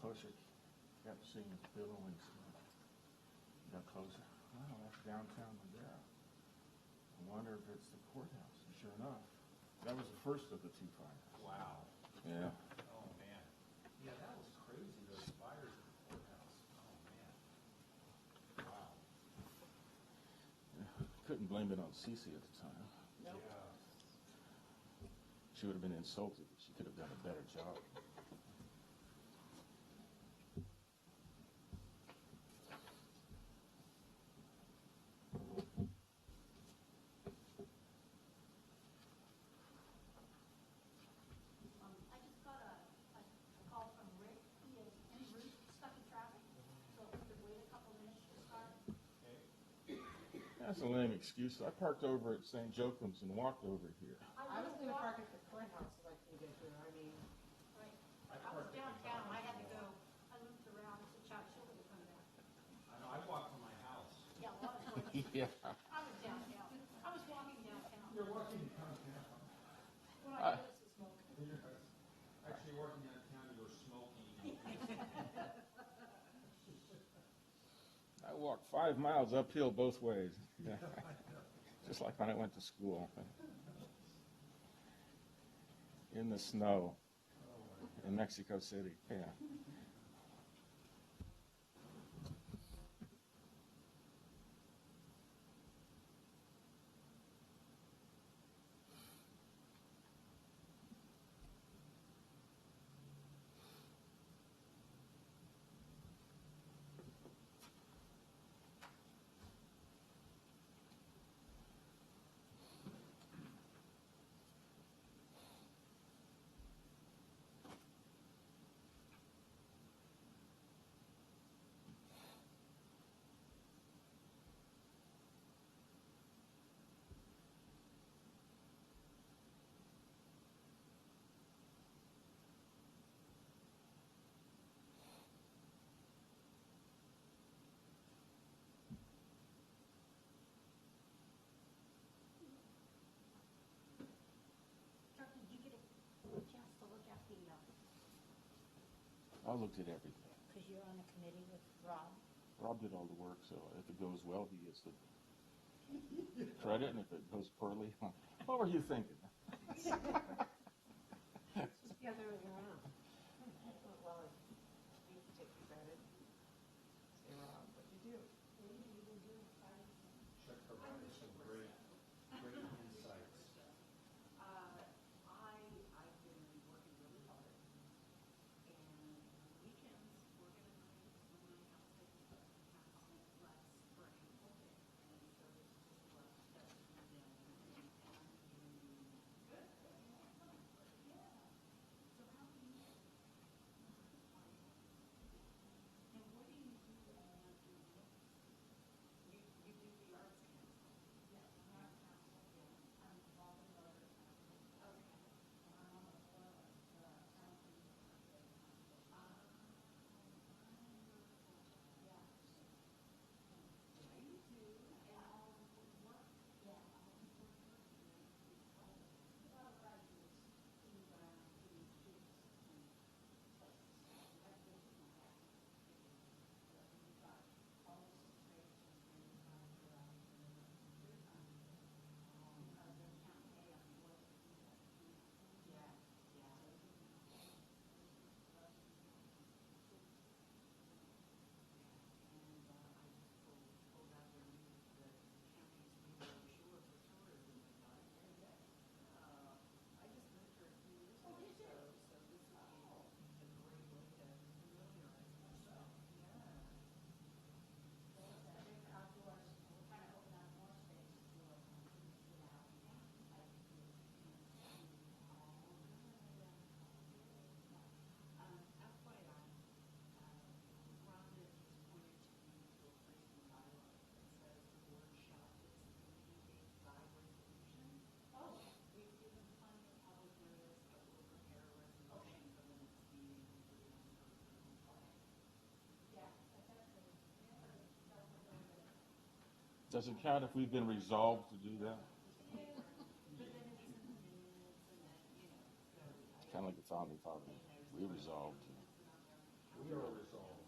closer, kept seeing billowing smoke. Got closer. Wow, that's downtown Madera. I wonder if it's the courthouse. And sure enough, that was the first of the two fires. Wow. Yeah. Oh, man. Yeah, that was crazy, those fires at the courthouse. Oh, man. Wow. Couldn't blame it on Cece at the time. Nope. Yeah. She would have been insulted. She could have done a better job. I just got a call from Rick. He is en route, stuck in traffic, so if we could wait a couple minutes to start. Okay. That's a lame excuse. I parked over at St. Joachim's and walked over here. I was gonna park at the courthouse so I can get here, I mean, Right. I I was parked at downtown, I had to go, McDonald's. I looped around to Chowchilla to come back. I know, I walked from my house. Yeah, well, I was working. Yeah. I was downtown. I was walking downtown. You're walking downtown. When I noticed the smoke. You're actually working downtown, you were smoking. I walked 5 miles uphill both ways. Yeah. Just like when I went to school. In the snow in Mexico City. Yeah. Chuck, did you get a chance to look at the, I looked at everything. because you're on the committee with Rob? Rob did all the work, so if it goes well, he gets the credit, and if it goes poorly, what were you thinking? it's just the other way around. Well, you can take the credit, say, Rob, what'd you do? Chuck provided some great insights. I've been working really hard, and on the weekends, we're gonna run into my house, last spring, and so it's just a lot of stuff to do down there, and I'm doing good. Yeah. So how do you? And what do you do when you're not doing this? You do the arts council? Yes, the arts council, yeah. I'm involved in the arts council. Okay. I'm on the board of the county. Yeah. Yeah, you do, and all of the work. Yeah. All of the work. A lot of graduates move around to these kids and places. That's what it's like. We've got all the situations and we've got because they can't pay on what to do that. Yeah, yeah. And I just pulled out their new, the county's new brochure for tourism and got it. I just moved here a few years ago, so this would be a great way to familiarize myself. Yeah. There's a big outdoors, we're trying to open up more space for, you know, like, FYI, Ron has just pointed to me to a place in bylaw that says the board shall fix the community by resolution. oh, We've given plenty of public notice, but we'll prepare a resolution for the next meeting and put it on for approval. yeah, that's actually, that's a very good. Does it count if we've been resolved to do that? But then it's in the minutes and then, you know, so. It's kind of like the founding fathers. We resolved. It's not on the We We are resolved.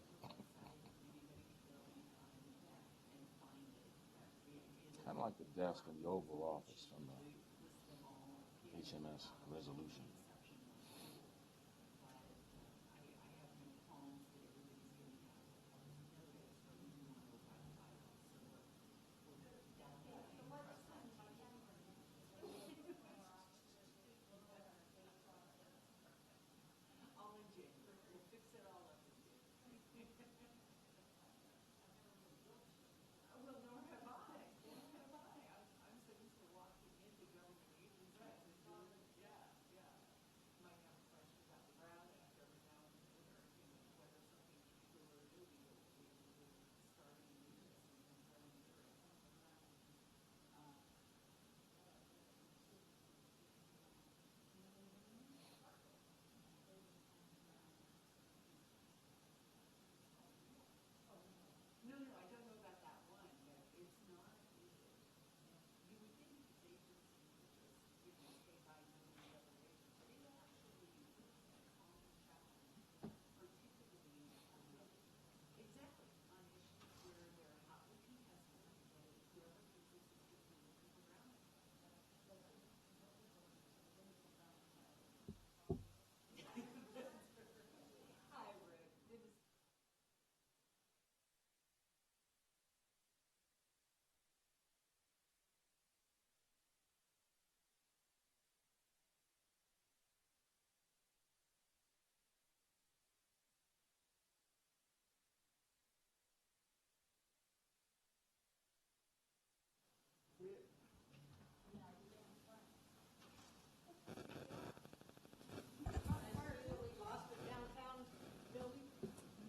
Kind of like the desk in the Oval Office from the HMS Resolution.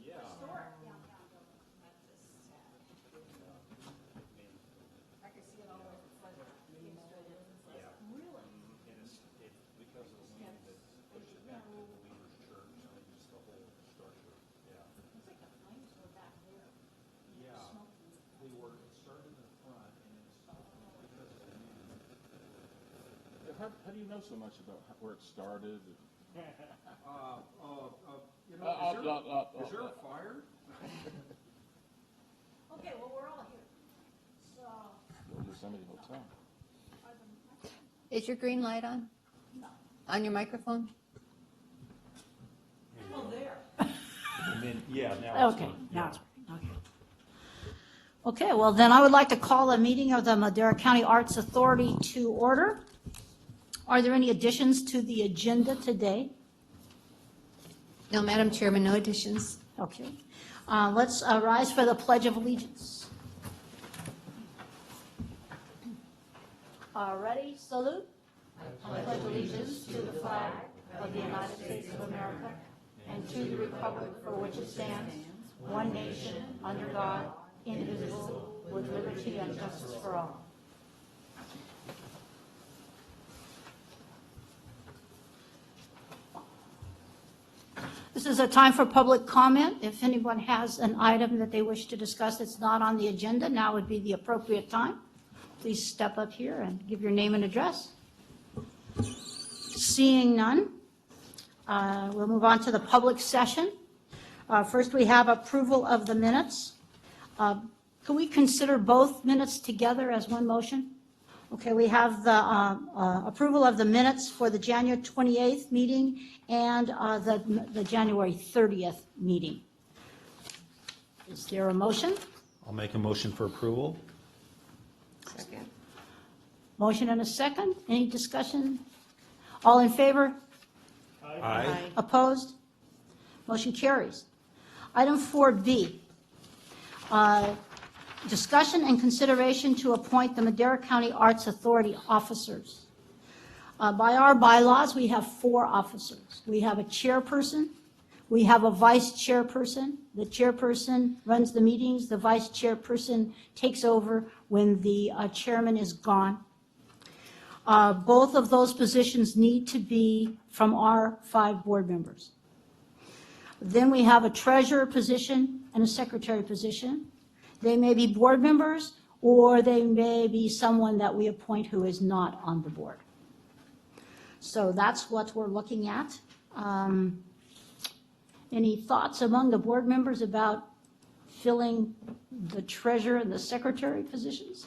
Yeah. Historic downtown building. That's just sad. I can see it all over the flood. Came straight in. It's like, Yeah. Really? And it's because of the wind that pushed it back to the Believers Church, I mean, just the whole structure, yeah. It's like the flames were back there. Yeah, Smoking. they were, it started in the front and it's because of the wind. How do you know so much about where it started? You know, is there a Uh, fire? Okay, well, we're all here. So, Yosemite Hotel. are the, Is your green light on? On your microphone? oh, there. And then, yeah, now it's Okay, on. now it's working, okay. Okay, well, then I would like to call a meeting of the Madera County Arts Authority to order. Are there any additions to the agenda today? No, Madam Chairman, no additions. Okay. Let's rise for the Pledge of Allegiance. Ready, salute. I pledge allegiance to the flag of the United States of America and to the republic for which it stands, one nation, under God, indivisible, with liberty and justice for all. This is a time for public comment. If anyone has an item that they wish to discuss that's not on the agenda, now would be the appropriate time. Please step up here and give your name and address. Seeing none, we'll move on to the public session. First, we have approval of the minutes. Can we consider both minutes together as one motion? Okay, we have the approval of the minutes for the January 28th meeting and the January 30th meeting. Is there a motion? I'll make a motion for approval. Second. Motion and a second. Any discussion? All in favor? Aye. Opposed? Motion carries. Item 4B, discussion and consideration to appoint the Madera County Arts Authority officers. By our bylaws, we have 4 officers. We have a chairperson, we have a vice chairperson. The chairperson runs the meetings, the vice chairperson takes over when the chairman is gone. Both of those positions need to be from our 5 board members. Then we have a treasurer position and a secretary position. They may be board members, or they may be someone that we appoint who is not on the board. So that's what we're looking at. Any thoughts among the board members about filling the treasurer and the secretary positions?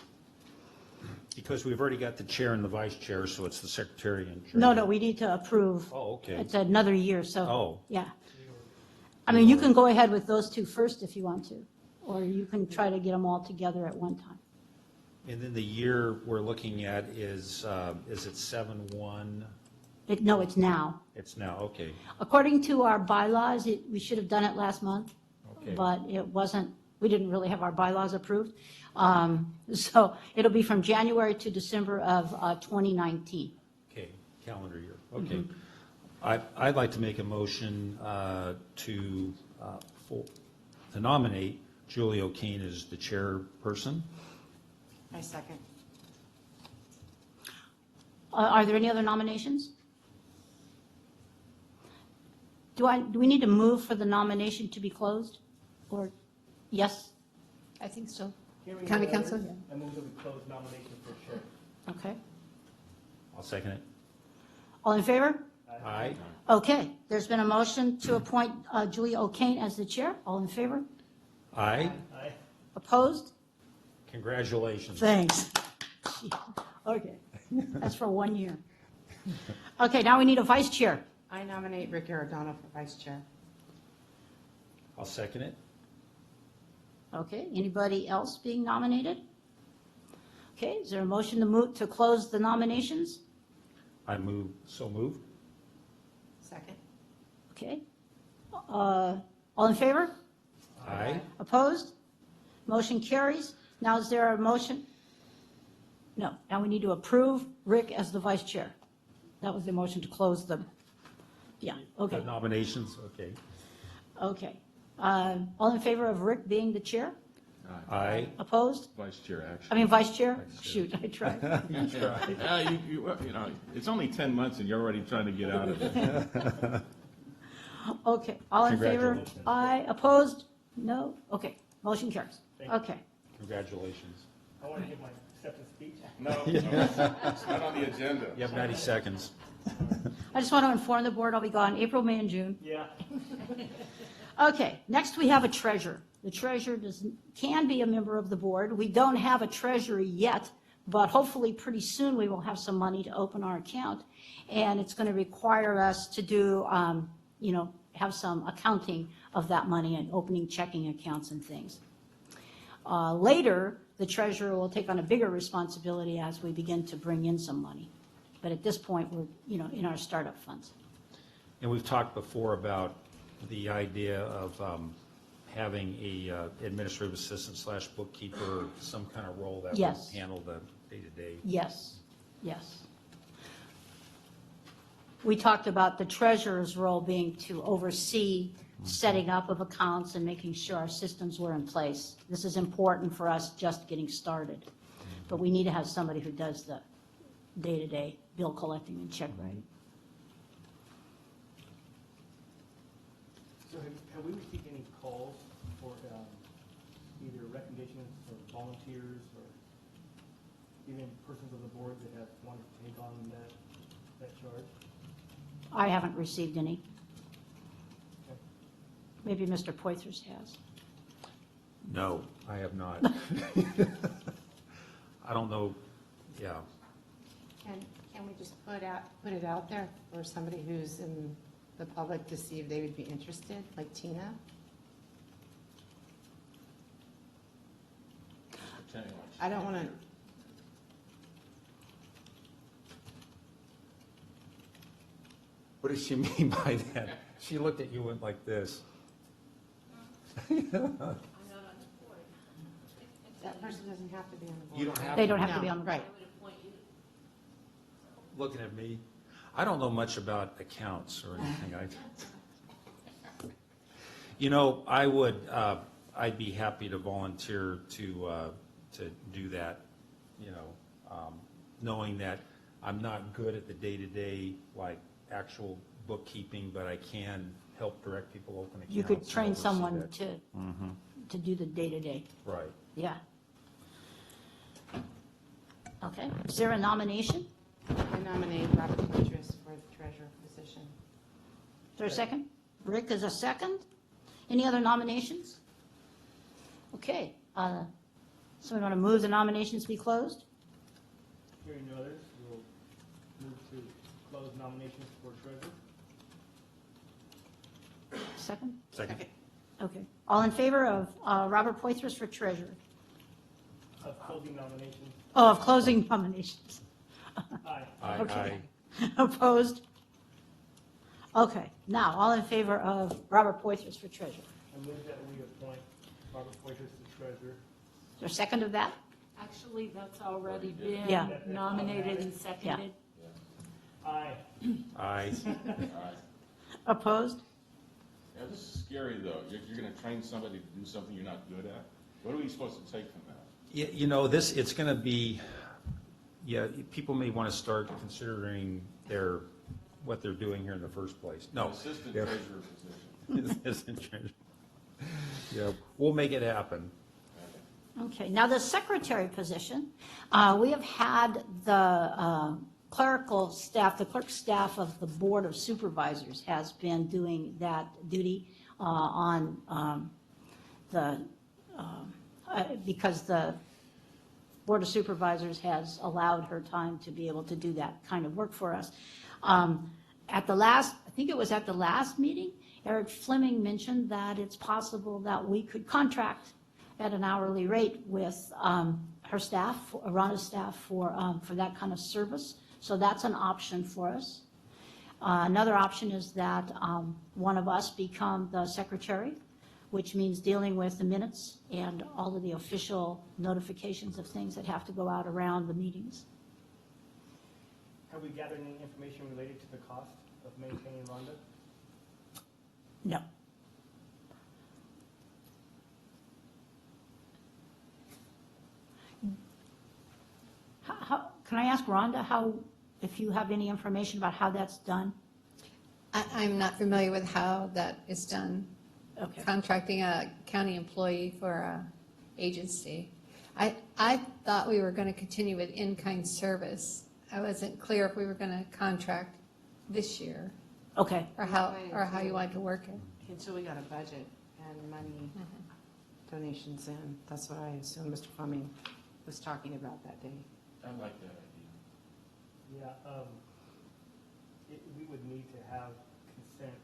Because we've already got the chair and the vice chair, so it's the secretary and treasurer. No, we need to approve. Oh, okay. It's another year, so. Oh. Yeah. I mean, you can go ahead with those two first if you want to, or you can try to get them all together at one time. And then the year we're looking at is it 7/1? No, it's now. It's now, okay. According to our bylaws, we should have done it last month, Okay. but it wasn't, we didn't really have our bylaws approved. So it'll be from January to December of 2019. Okay, calendar year, okay. I'd like to make a motion to nominate Julie O'Kane as the chairperson. I second. Are there any other nominations? Do we need to move for the nomination to be closed? Or, yes? I think so. Hearing County no Council? others, I move that we close nomination for chair. Okay. I'll second it. All in favor? Aye. Okay, there's been a motion to appoint Julia O'Kane as the chair. All in favor? Aye. Aye. Opposed? Congratulations. Thanks. Okay, that's for 1 year. Okay, now we need a vice chair. I nominate Rick Arredondo for vice chair. I'll second it. Okay, anybody else being nominated? Okay, is there a motion to move, to close the nominations? So moved. Second. Okay. All in favor? Aye. Opposed? Motion carries. Now is there a motion? No, now we need to approve Rick as the vice chair. That was the motion to close them. Yeah, The okay, nominations, okay. okay. All in favor of Rick being the chair? Aye. Opposed? Vice chair, actually. I mean, vice chair? Vice chair. Shoot, I tried. You know, it's only 10 months and you're already trying to get out of it. Okay, all in favor? Congratulations. Aye. Opposed? No? Okay, motion carries. Thank you. Okay. Congratulations. I want to give my acceptance speech. No, it's not on the agenda. You have 90 seconds. I just want to inform the board I'll be gone April, May, and June. Yeah. Okay, next we have a treasurer. The treasurer can be a member of the board. We don't have a treasurer yet, but hopefully pretty soon we will have some money to open our account. And it's going to require us to do, have some accounting of that money and opening checking accounts and things. Later, the treasurer will take on a bigger responsibility as we begin to bring in some money. But at this point, we're, in our startup funds. And we've talked before about the idea of having a administrative assistant / bookkeeper, some kind of role that would Yes. handle the day-to-day. Yes, yes. We talked about the treasurer's role being to oversee setting up of accounts and making sure our systems were in place. This is important for us just getting started. But we need to have somebody who does the day-to-day bill collecting and check writing. So have we received any calls for either recommendations for volunteers or even persons of the board that have wanted to take on that charge? I haven't received any. Okay. Maybe Mr. Poithers has. No, I have not. I don't know, yeah. Can we just put it out there for somebody who's in the public to see if they would be interested, like Tina? I don't want to. What does she mean by that? She looked at you and went like this. That person doesn't have to be on the board. You don't have They to. don't have to No, be on the board. right. Looking at me. I don't know much about accounts or anything. I would, I'd be happy to volunteer to do that, knowing that I'm not good at the day-to-day, like actual bookkeeping, but I can help direct people open accounts. You could and train oversee someone that. to do the day-to-day. Right. Yeah. Okay, is there a nomination? I nominate Robert Poitras for the treasurer position. Is there a second? Rick is a second. Any other nominations? Okay, so we want to move the nominations be closed? Hearing no others, we'll move to close nominations for treasurer. Second? Second. Okay. All in favor of Robert Poitras for treasurer? Of closing nominations. Oh, of closing nominations. Aye. Aye, Okay. aye. Opposed? Okay, now, all in favor of Robert Poitras for treasurer? I move that we appoint Robert Poitras to treasurer. Is there a second of that? Actually, that's already Yeah. been nominated and seconded. Aye. Aye. Opposed? Yeah, this is scary, though. You're going to train somebody to do something you're not good at? What are we supposed to take from that? You know, this, it's going to be, yeah, people may want to start considering what they're doing here in the first place. No. Assistant Yeah. treasurer position. Assistant treasurer. Yeah, we'll make it happen. Okay, now the secretary position, we have had the clerical staff, the clerk staff of the Board of Supervisors has been doing that duty because the Board of Supervisors has allowed her time to be able to do that kind of work for us. At the last, I think it was at the last meeting, Eric Fleming mentioned that it's possible that we could contract at an hourly rate with her staff, Rhonda's staff, for that kind of service. So that's an option for us. Another option is that one of us become the secretary, which means dealing with the minutes and all of the official notifications of things that have to go out around the meetings. Have we gathered any information related to the cost of maintaining Rhonda? No. Can I ask Rhonda if you have any information about how that's done? I'm not familiar with how that is done. Okay. Contracting a county employee for a agency. I thought we were going to continue with in-kind service. I wasn't clear if we were going to contract this year Okay. or how you wanted to work it. Until we got a budget and money donations in. That's what I assume Mr. Fleming was talking about that day. I like that idea. Yeah, we would need to have consent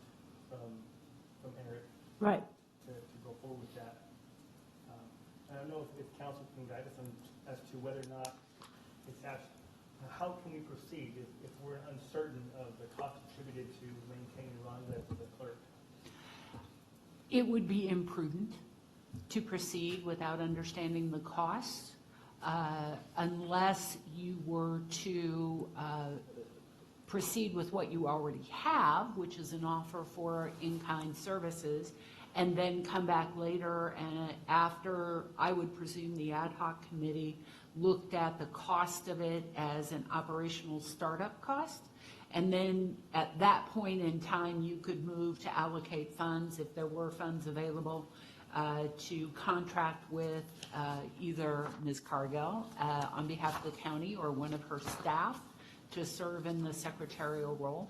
from Eric Right. to go forward with that. I don't know if council can guide us as to whether or not it's actually, how can we proceed if we're uncertain of the cost attributed to maintaining Rhonda as the clerk? It would be imprudent to proceed without understanding the costs, unless you were to proceed with what you already have, which is an offer for in-kind services, and then come back later and after, I would presume the ad hoc committee looked at the cost of it as an operational startup cost. And then at that point in time, you could move to allocate funds, if there were funds available, to contract with either Ms. Cargill on behalf of the county or one of her staff to serve in the secretarial role.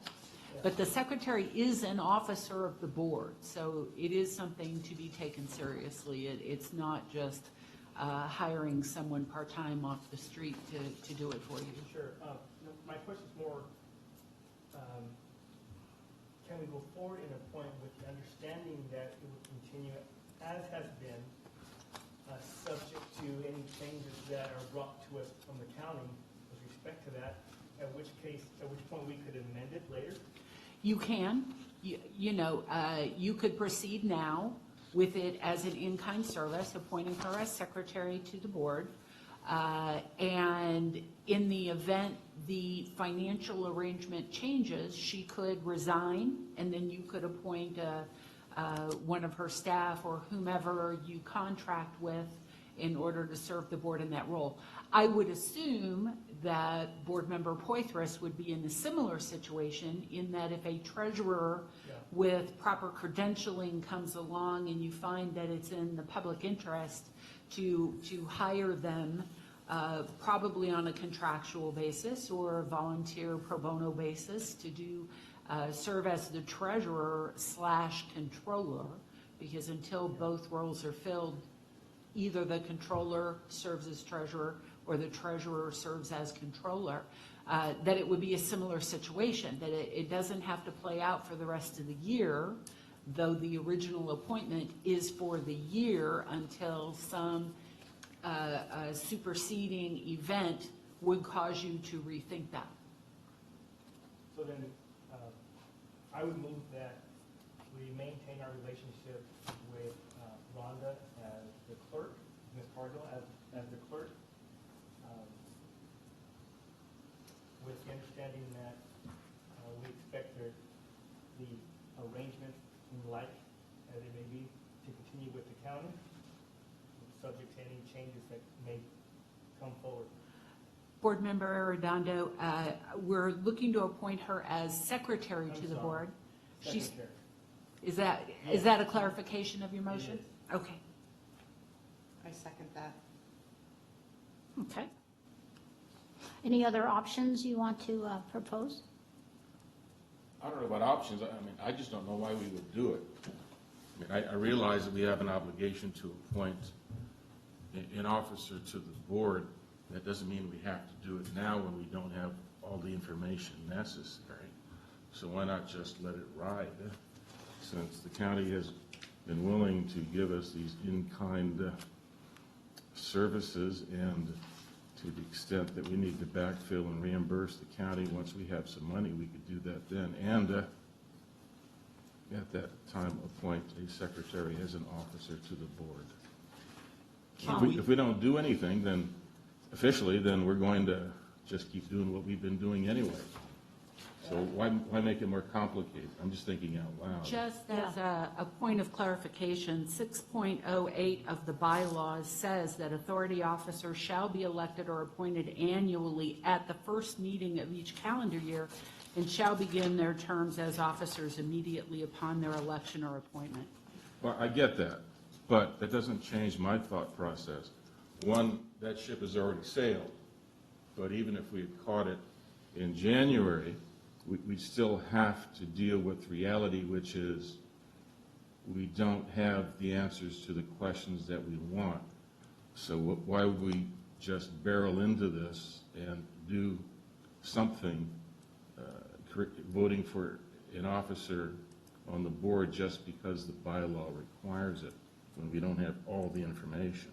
But the secretary is an officer of the board, so it is something to be taken seriously. It's not just hiring someone part-time off the street to do it for you. Sure. My question is more, can we go forward in a point with the understanding that it would continue as has been, subject to any changes that are brought to us from the county with respect to that, at which point we could amend it later? You can. You could proceed now with it as an in-kind service, appointing her as secretary to the board. And in the event the financial arrangement changes, she could resign, and then you could appoint one of her staff or whomever you contract with in order to serve the board in that role. I would assume that Board Member Poitras would be in a similar situation in that if a treasurer with proper credentialing comes along and you find that it's in the public interest to hire them, probably on a contractual basis or a volunteer pro bono basis to do serve as the treasurer / controller, because until both roles are filled, either the controller serves as treasurer or the treasurer serves as controller, that it would be a similar situation, that it doesn't have to play out for the rest of the year, though the original appointment is for the year until some superseding event would cause you to rethink that. So then, I would move that we maintain our relationship with Rhonda as the clerk, Ms. Cardinal as the clerk, with the understanding that we expect the arrangements and like, as they may be, to continue with the county, subject to any changes that may come forward. Board Member Arredondo, we're looking to appoint her as secretary to the board. She's, Secretary. is that a clarification of your motion? Okay. I second that. Okay. Any other options you want to propose? I don't know about options, I mean, I just don't know why we would do it. I mean, I realize that we have an obligation to appoint an officer to the board. That doesn't mean we have to do it now when we don't have all the information necessary. So why not just let it ride? Since the county has been willing to give us these in-kind services, and to the extent that we need to backfill and reimburse the county once we have some money, we could do that then. And at that time, appoint a secretary as an officer to the board. If we don't do anything, then officially, then we're going to just keep doing what we've been doing anyway. So why make it more complicated? I'm just thinking out loud. Just as a point of clarification, 6.08 of the bylaws says that authority officers shall be elected or appointed annually at the first meeting of each calendar year and shall begin their terms as officers immediately upon their election or appointment. Well, I get that, but that doesn't change my thought process. One, that ship has already sailed, but even if we had caught it in January, we still have to deal with reality, which is we don't have the answers to the questions that we want. So why would we just barrel into this and do something, voting for an officer on the board just because the bylaw requires it, when we don't have all the information?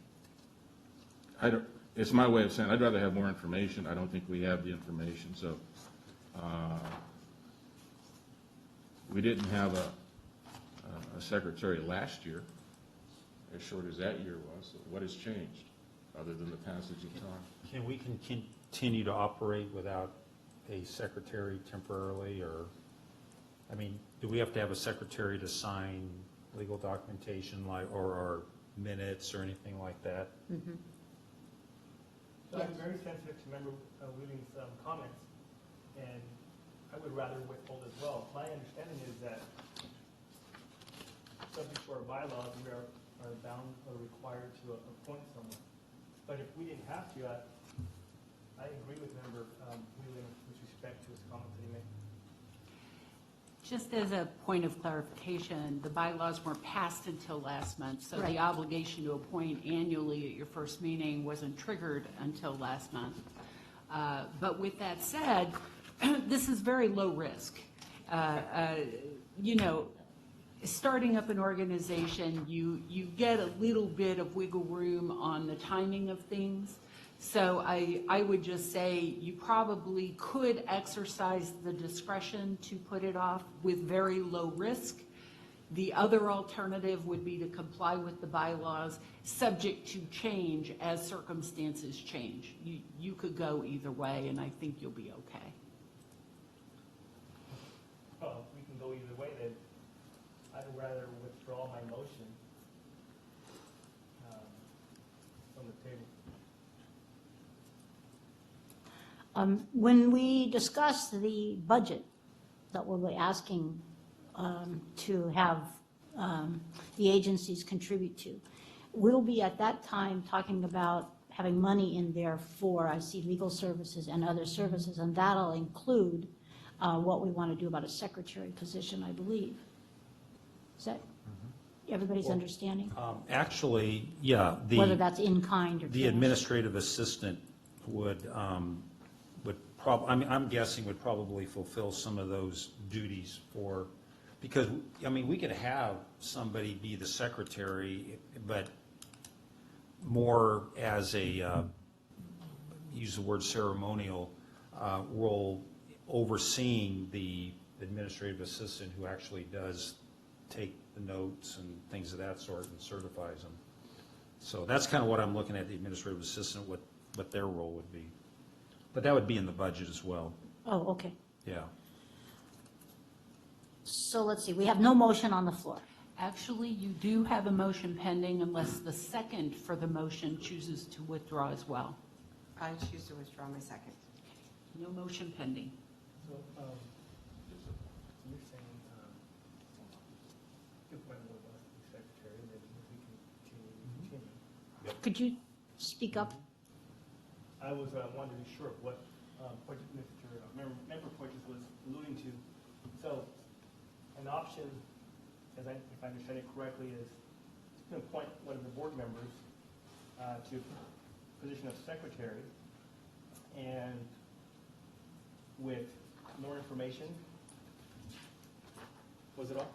It's my way of saying I'd rather have more information. I don't think we have the information. So we didn't have a secretary last year, as short as that year was. So what has changed other than the passage of time? Can we continue to operate without a secretary temporarily, or, I mean, do we have to have a secretary to sign legal documentation or minutes or anything like that? Mm-hmm. So I'm very sensitive to Member Wheeling's comments, and I would rather withhold as well. My understanding is that, subject to our bylaws, we are bound or required to appoint someone. But if we didn't have to, I agree with Member Wheeling with respect to his comments that he made. Just as a point of clarification, the bylaws weren't passed until last month, so Right. the obligation to appoint annually at your first meeting wasn't triggered until last month. But with that said, this is very low risk. You know, starting up an organization, you get a little bit of wiggle room on the timing of things. So I would just say you probably could exercise the discretion to put it off with very low risk. The other alternative would be to comply with the bylaws, subject to change as circumstances change. You could go either way, and I think you'll be okay. Well, if we can go either way, then I'd rather withdraw my motion from the table. When we discuss the budget that we'll be asking to have the agencies contribute to, we'll be at that time talking about having money in there for, I see, legal services and other services, and that'll include what we want to do about a secretary position, I believe. Is that everybody's understanding? Actually, yeah, Whether that's in kind or the cash. administrative assistant would I'm guessing would probably fulfill some of those duties for, because, I mean, we could have somebody be the secretary, but more as a, use the word ceremonial, role overseeing the administrative assistant who actually does take the notes and things of that sort and certifies them. So that's kind of what I'm looking at, the administrative assistant, what their role would be. But that would be in the budget as well, Oh, okay. yeah. So let's see, we have no motion on the floor. Actually, you do have a motion pending unless the second for the motion chooses to withdraw as well. I choose to withdraw my second. No motion pending. So, you're saying, you might want to ask the secretary, and then we can continue. Could you speak up? I was wanting to be sure of what point Mr. Member Porges was alluding to. So, an option, if I understand it correctly, is to appoint one of the board members to the position of secretary, and with more information. Was it all?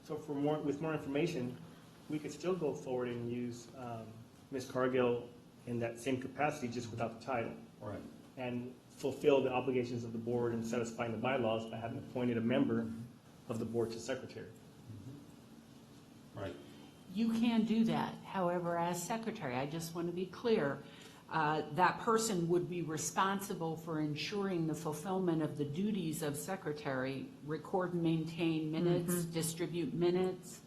So with more information, we could still go forward and use Ms. Cargill in that same capacity, just without the title, Right. and fulfill the obligations of the board and satisfying the bylaws by having appointed a member of the board to secretary. Right. You can do that. However, as secretary, I just want to be clear, that person would be responsible for ensuring the fulfillment of the duties of secretary, record and maintain minutes, distribute minutes,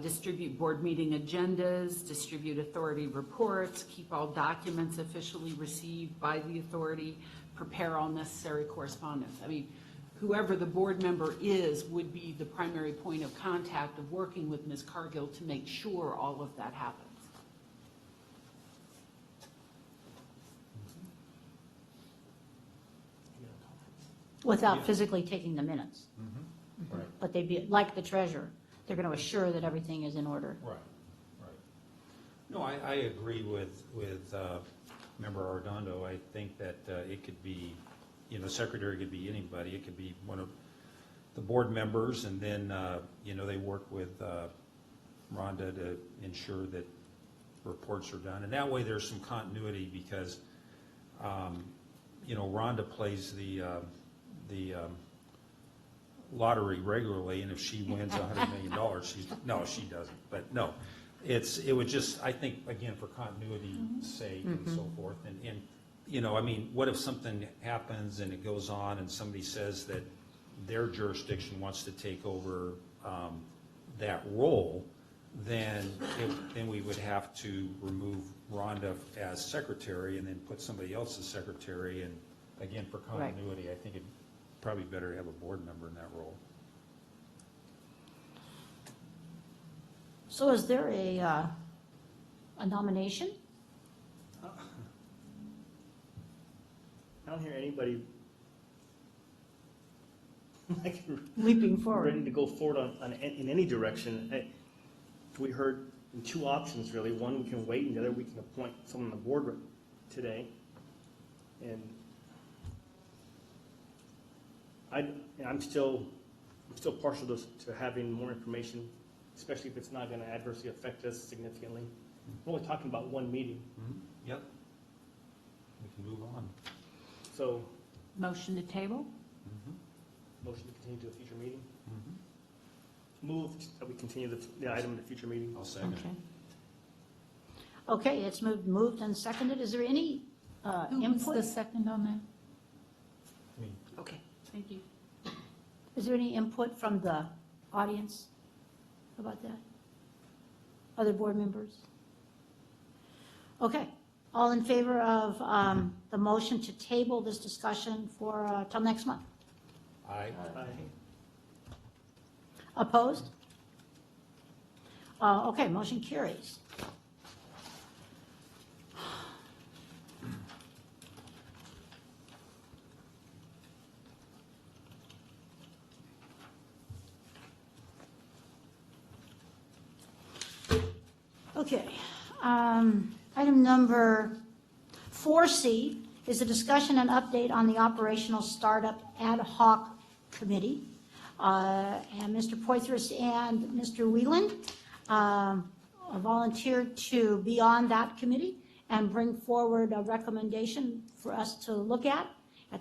distribute board meeting agendas, distribute authority reports, keep all documents officially received by the authority, prepare all necessary correspondence. I mean, whoever the board member is would be the primary point of contact of working with Ms. Cargill to make sure all of that happens. Without physically taking the minutes. Right. But they'd be, like the treasurer, they're going to assure that everything is in order. Right, right. No, I agree with Member Arredondo. I think that it could be, secretary could be anybody. It could be one of the board members, and then, they work with Rhonda to ensure that reports are done. And that way there's some continuity because, Rhonda plays the lottery regularly, and if she wins $100 million, no, she doesn't. But no, it would just, I think, again, for continuity's sake and so forth. And what if something happens and it goes on and somebody says that their jurisdiction wants to take over that role, then we would have to remove Rhonda as secretary and then put somebody else as secretary. And again, for continuity, I think it'd probably better to have a board member in that role. So is there a nomination? I don't hear anybody like Leaping forward. ready to go forward in any direction. We heard two options, really. One, we can wait, and the other, we can appoint someone on the board today. And I'm still partial to having more information, especially if it's not going to adversely affect us significantly. We're only talking about one meeting, Yep. We can move on. so Motion to table? motion to continue to a future meeting. Move that we continue the item in a future meeting. I'll second Okay. it. Okay, it's moved and seconded. Is there any Who was input? the second on that? Me. Okay, thank you. Is there any input from the audience about that? Other board members? Okay, all in favor of the motion to table this discussion for till next month? Aye. Opposed? Okay, motion carries. Okay. Item number 4C is a discussion and update on the operational startup ad hoc committee. And Mr. Poitras and Mr. Whelan volunteered to be on that committee and bring forward a recommendation for us to look at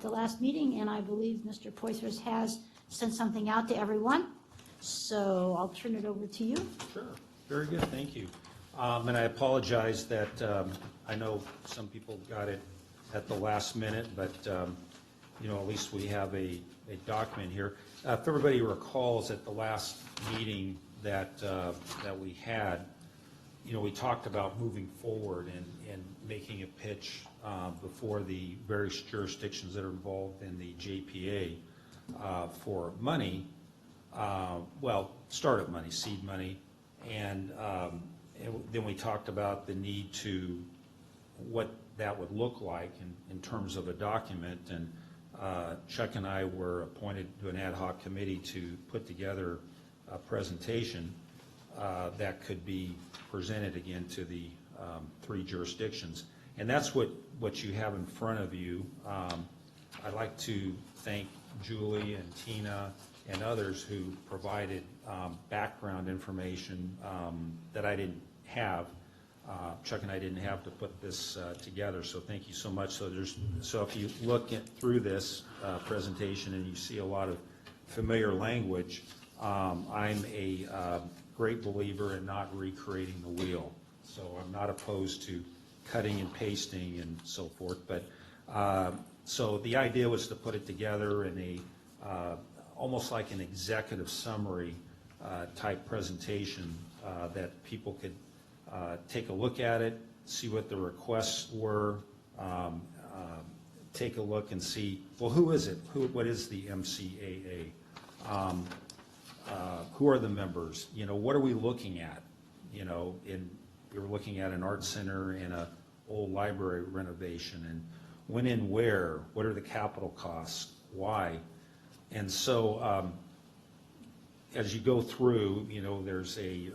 the last meeting. And I believe Mr. Poitras has sent something out to everyone. So I'll turn it over to you. Sure, very good, thank you. And I apologize that, I know some people got it at the last minute, but, at least we have a document here. If everybody recalls at the last meeting that we had, we talked about moving forward and making a pitch before the various jurisdictions that are involved in the JPA for money, startup money, seed money, and then we talked about the need to, what that would look like in terms of a document, and Chuck and I were appointed to an ad hoc committee to put together a presentation that could be presented again to the 3 jurisdictions. And that's what you have in front of you. I'd like to thank Julie and Tina and others who provided background information that I didn't have. Chuck and I didn't have to put this together, so thank you so much. So if you look through this presentation and you see a lot of familiar language, I'm a great believer in not recreating the wheel. So I'm not opposed to cutting and pasting and so forth. But so the idea was to put it together in a almost like an executive summary type presentation that people could take a look at it, see what the requests were, take a look and see, well, who is it? What is the MCAA? Who are the members? What are we looking at? We're looking at an art center and an old library renovation, and when and where? What are the capital costs? Why? And so as you go through, there's a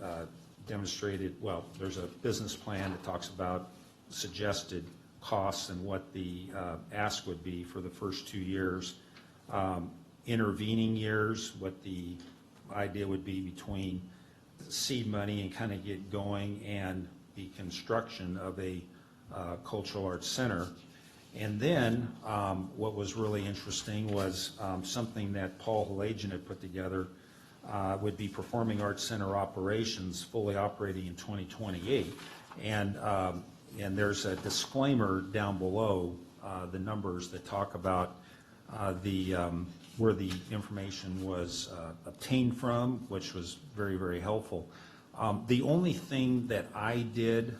there's a business plan that talks about suggested costs and what the ask would be for the first 2 years. Intervening years, what the idea would be between seed money and kind of get going and the construction of a cultural arts center. And then what was really interesting was something that Paul Halagian had put together, would be performing arts center operations fully operating in 2028. And there's a disclaimer down below the numbers that talk about where the information was obtained from, which was very, very helpful. The only thing that I did,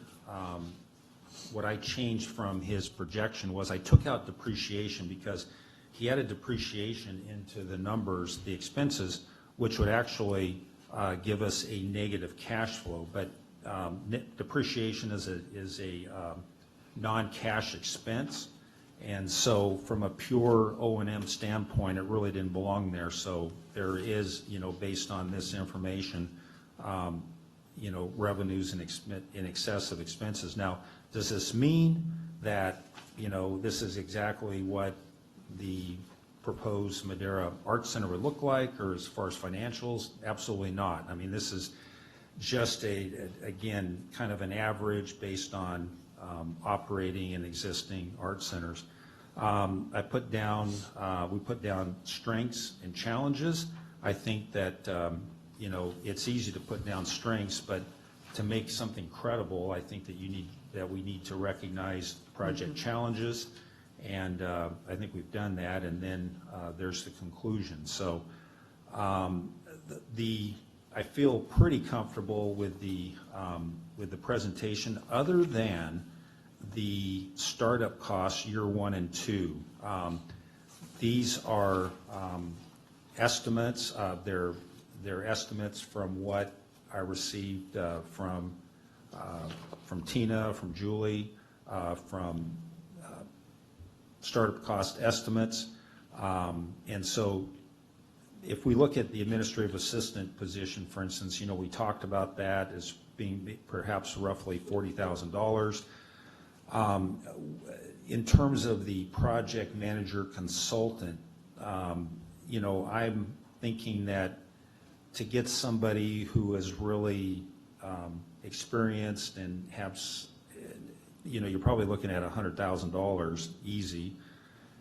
what I changed from his projection was I took out depreciation, because he added depreciation into the numbers, the expenses, which would actually give us a negative cash flow. But depreciation is a non-cash expense, and so from a pure O&M standpoint, it really didn't belong there. So there is, based on this information, revenues in excess of expenses. Now, does this mean that, this is exactly what the proposed Madera Art Center would look like, or as far as financials? Absolutely not. I mean, this is just again, kind of an average based on operating and existing art centers. We put down strengths and challenges. I think that, it's easy to put down strengths, but to make something credible, I think that we need to recognize project challenges, and I think we've done that, and then there's the conclusion. So I feel pretty comfortable with the presentation, other than the startup costs year 1 and 2. These are estimates. They're estimates from what I received from Tina, from Julie, from startup cost estimates. And so if we look at the administrative assistant position, for instance, we talked about that as being perhaps roughly $40,000. In terms of the project manager consultant, you know, I'm thinking that to get somebody who is really experienced and you know, you're probably looking at $100,000 easy.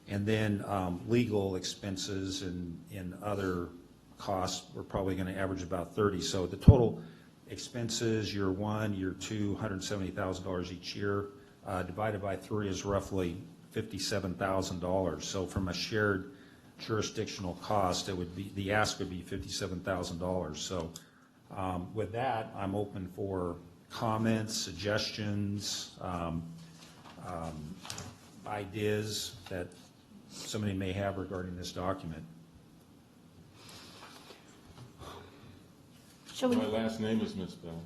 And then legal expenses and other costs, we're probably going to average about 30. So the total expenses, year one, year two, $170,000 each year, divided by 3 is roughly $57,000. So from a shared jurisdictional cost, it would be, the ask would be $57,000. So with that, I'm open for comments, suggestions, ideas that somebody may have regarding this document. Shall we, My last name is misspelled.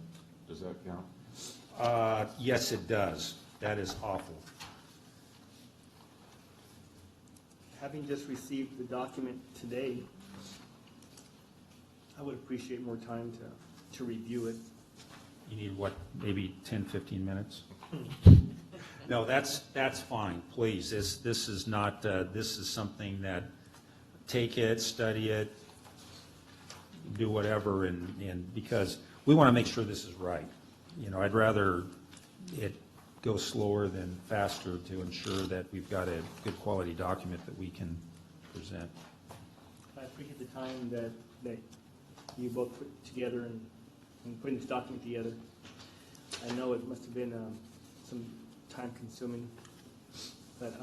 Does that count? Yes, it does. That is awful. Having just received the document today, I would appreciate more time to review it. You need what, maybe 10, 15 minutes? No, that's fine, please. This is not, this is something that, take it, study it, do whatever, and because we want to make sure this is right. You know, I'd rather it go slower than faster to ensure that we've got a good quality document that we can present. I appreciate the time that you both put together and putting this document together. I know it must have been some time consuming, but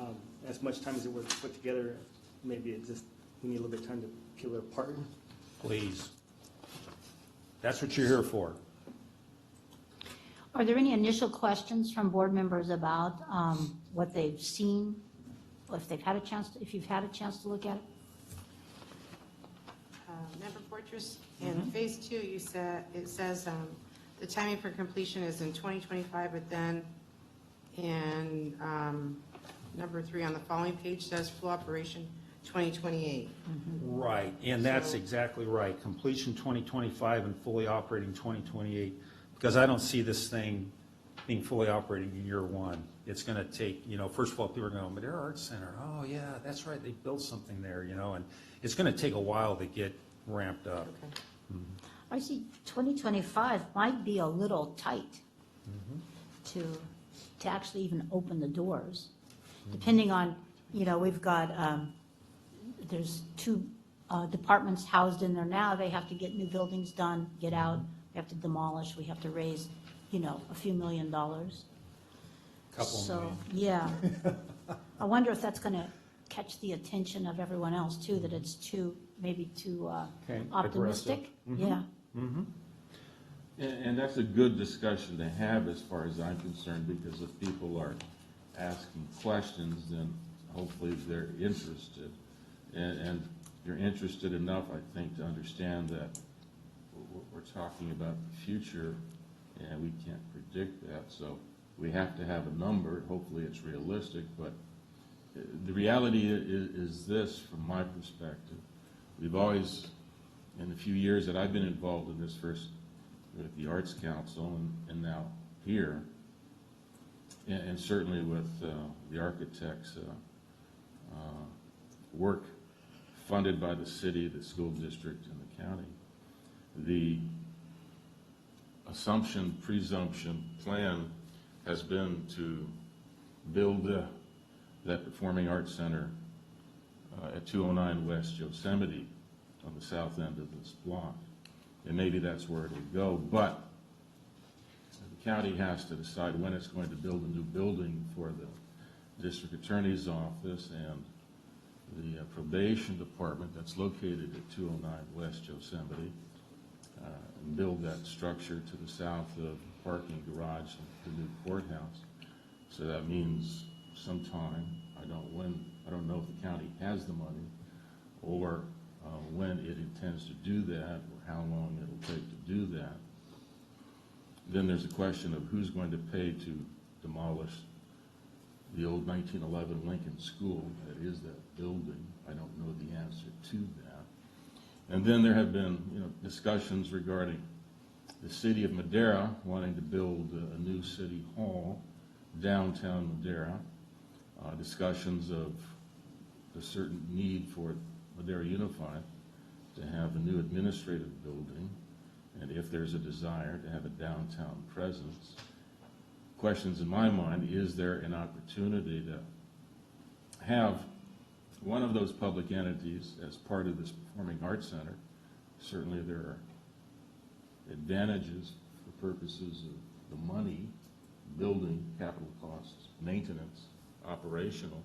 as much time as it was put together, maybe it just, we need a little bit of time to peel it apart. Please. That's what you're here for. are there any initial questions from board members about what they've seen? If they've had a chance, if you've had a chance to look at it? Member Fortress, in phase 2, you said, it says the timing for completion is in 2025, but then in number 3 on the following page says full operation 2028. Right, and that's So- exactly right. Completion 2025 and fully operating 2028, because I don't see this thing being fully operating in year one. It's going to take, you know, first of all, people are going, Madera Arts Center, oh yeah, that's right, they built something there, you know, and it's going to take a while to get ramped up. Okay. I see 2025 might be a little tight to actually even open the doors, depending on, you know, we've got, there's 2 departments housed in there now. They have to get new buildings done, get out, we have to demolish, we have to raise, you know, a few $1 million. Couple So, million. yeah. I wonder if that's going to catch the attention of everyone else too, that it's maybe too Okay, optimistic. aggressive. Yeah. And that's a good discussion to have as far as I'm concerned, because if people are asking questions, then hopefully they're interested. And you're interested enough, I think, to understand that we're talking about the future, and we can't predict that. So we have to have a number. Hopefully it's realistic, but the reality is this, from my perspective. We've always, in the few years that I've been involved in this, first with the Arts Council and now here, and certainly with the architects' work funded by the city, the school district, and the county, the assumption, presumption, plan has been to build that Performing Arts Center at 209 West Yosemite on the south end of this block. And maybe that's where it'll go, but the county has to decide when it's going to build a new building for the district attorney's office and the probation department that's located at 209 West Yosemite, and build that structure to the south of the parking garage and the new courthouse. So that means sometime, I don't know if the county has the money or when it intends to do that or how long it'll take to do that. Then there's a question of who's going to pay to demolish the old 1911 Lincoln School that is that building. I don't know the answer to that. And then there have been, discussions regarding the city of Madera wanting to build a new city hall downtown Madera, discussions of the certain need for Madera Unified to have a new administrative building, and if there's a desire to have a downtown presence. Questions in my mind, is there an opportunity to have one of those public entities as part of this Performing Arts Center? Certainly there are advantages for purposes of the money, building, capital costs, maintenance, operational,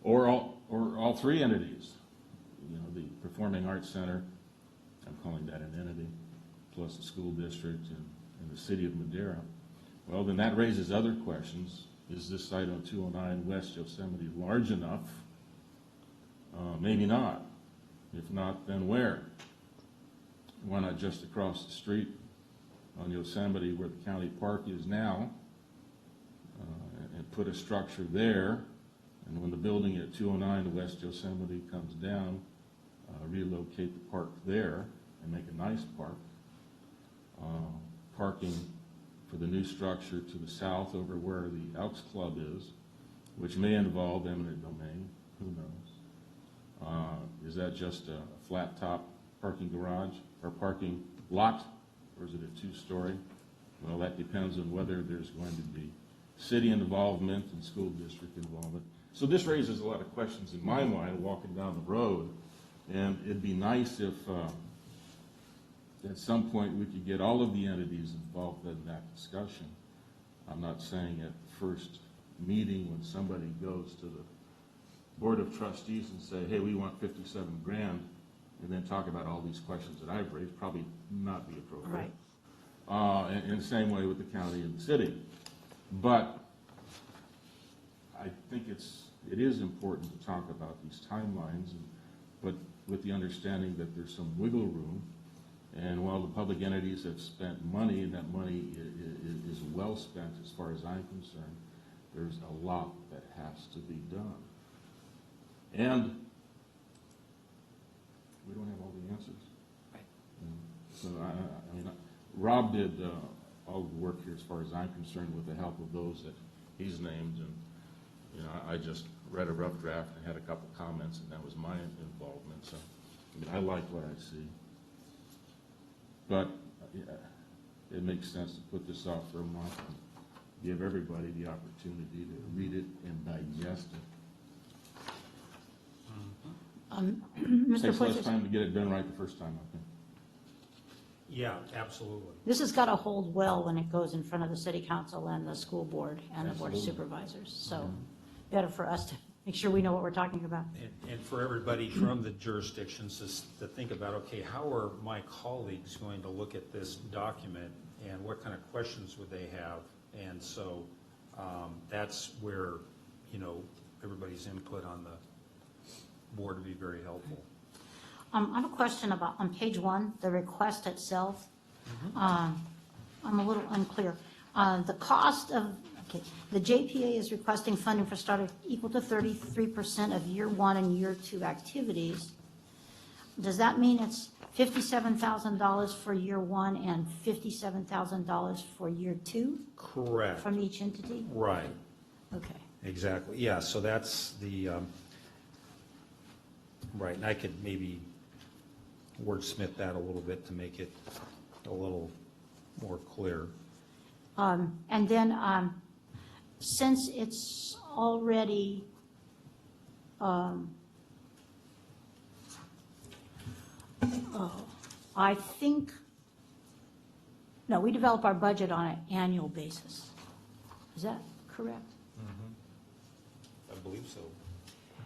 or all three entities. You know, the Performing Arts Center, I'm calling that an entity, plus the school district and the city of Madera. Well, then that raises other questions. Is this site on 209 West Yosemite large enough? Maybe not. If not, then where? Why not just across the street on Yosemite where the county park is now, and put a structure there, and when the building at 209 West Yosemite comes down, relocate the park there and make a nice park. Parking for the new structure to the south over where the Elks Club is, which may involve eminent domain, who knows? Is that just a flat top parking garage or parking lot, or is it a two-story? Well, that depends on whether there's going to be city involvement and school district involvement. So this raises a lot of questions in my mind walking down the road, and it'd be nice if at some point we could get all of the entities involved in that discussion. I'm not saying at the first meeting when somebody goes to the Board of Trustees and say, hey, we want 57 grand, and then talk about all these questions that I've raised, probably not be appropriate. Right. And the same way with the county and the city. But I think it is important to talk about these timelines, but with the understanding that there's some wiggle room. And while the public entities have spent money, and that money is well spent as far as I'm concerned, there's a lot that has to be done. And we don't have all the answers. Right. So I mean, Rob did all the work here as far as I'm concerned with the help of those that he's named, and you know, I just read a rough draft and had a couple comments, and that was my involvement. So I mean, I like what I see. But it makes sense to put this off for a month and give everybody the opportunity to read it and digest it. Mr. Takes less Fuentes, time to get it done right the first time, I think. Yeah, absolutely. this has got to hold well when it goes in front of the city council and the school board and the board of Absolutely. supervisors. So better for us to make sure we know what we're talking about. And for everybody from the jurisdictions to think about, okay, how are my colleagues going to look at this document, and what kind of questions would they have? And so that's where, you know, everybody's input on the board would be very helpful. I have a question about, on page 1, the request itself. I'm a little unclear. The cost of, okay, the JPA is requesting funding for startup equal to 33% of year 1 and year 2 activities. Does that mean it's $57,000 for year 1 and $57,000 for year 2 Correct. from each entity? Right. Okay. Exactly, yeah, so that's the, right, and I could maybe wordsmith that a little bit to make it a little more clear. And then, since it's already, I think, no, we develop our budget on an annual basis. Is that correct? I believe so.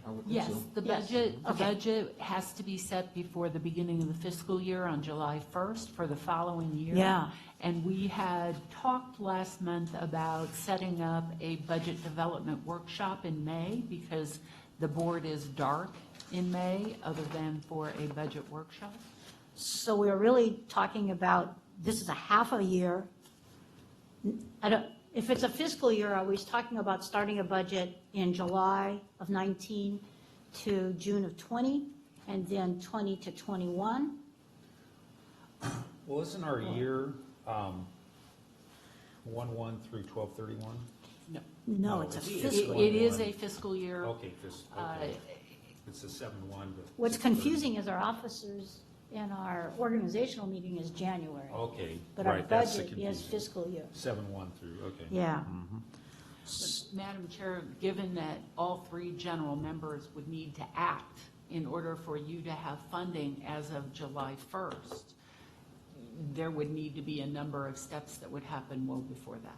I would think Yes, so. the Yes. Okay. budget has to be set before the beginning of the fiscal year on July 1st for the following year. Yeah. And we had talked last month about setting up a budget development workshop in May, because the board is dark in May, other than for a budget workshop. So we're really talking about, this is a half a year. I don't, if it's a fiscal year, are we talking about starting a budget in July of 19 to June of 20, and then 20 to 21? Well, isn't our year 1/1 through 12/31? No. No, it's a it's- fiscal. It is a fiscal year. Okay, okay. It's a 7/1, but. What's 6/30. confusing is our officers and our organizational meeting is January. Okay, But our right, that's the budget is confusion. fiscal year. 7/1 through, okay. Yeah. But, Madam Chair, given that all three general members would need to act in order for you to have funding as of July 1st, there would need to be a number of steps that would happen well before that.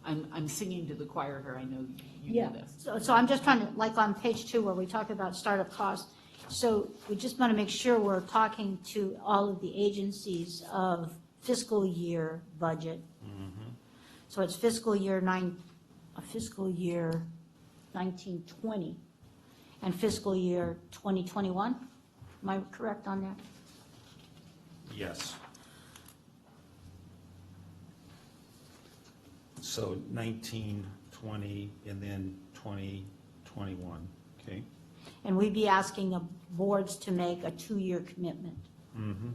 I'm singing to the choir here, I know you Yeah, know this. so I'm just trying to, like on page 2 where we talk about startup costs, so we just want to make sure we're talking to all of the agencies of fiscal year budget. So it's fiscal year 1920 and fiscal year 2021? Am I correct on that? Yes. So 19, 20, and then 20, 21, okay? And we'd be asking the boards to make a 2-year commitment. Mm-hmm.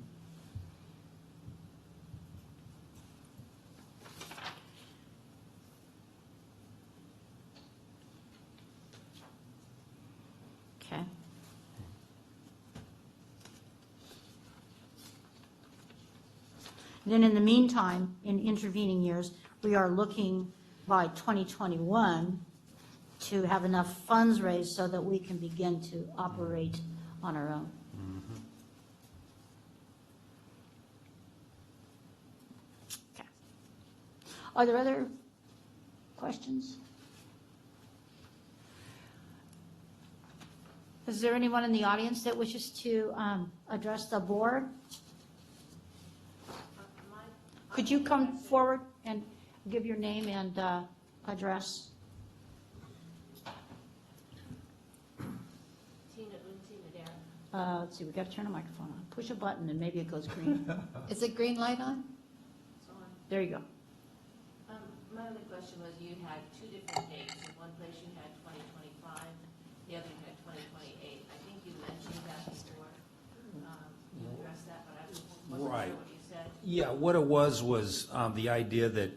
Okay. Then in the meantime, in intervening years, we are looking by 2021 to have enough funds raised so that we can begin to operate on our own. Okay. Are there other questions? Is there anyone in the audience that wishes to address the board? Could you come forward and give your name and address? Madera. Let's see, we got to turn the microphone on. Push a button and maybe it goes green. Is it green light on? So on. There you go. My only question was, you had 2 different dates. In one place you had 2025, the other you had 2028. I think you mentioned that before. You addressed that, but I wasn't Right. sure what you said. Yeah, what it was the idea that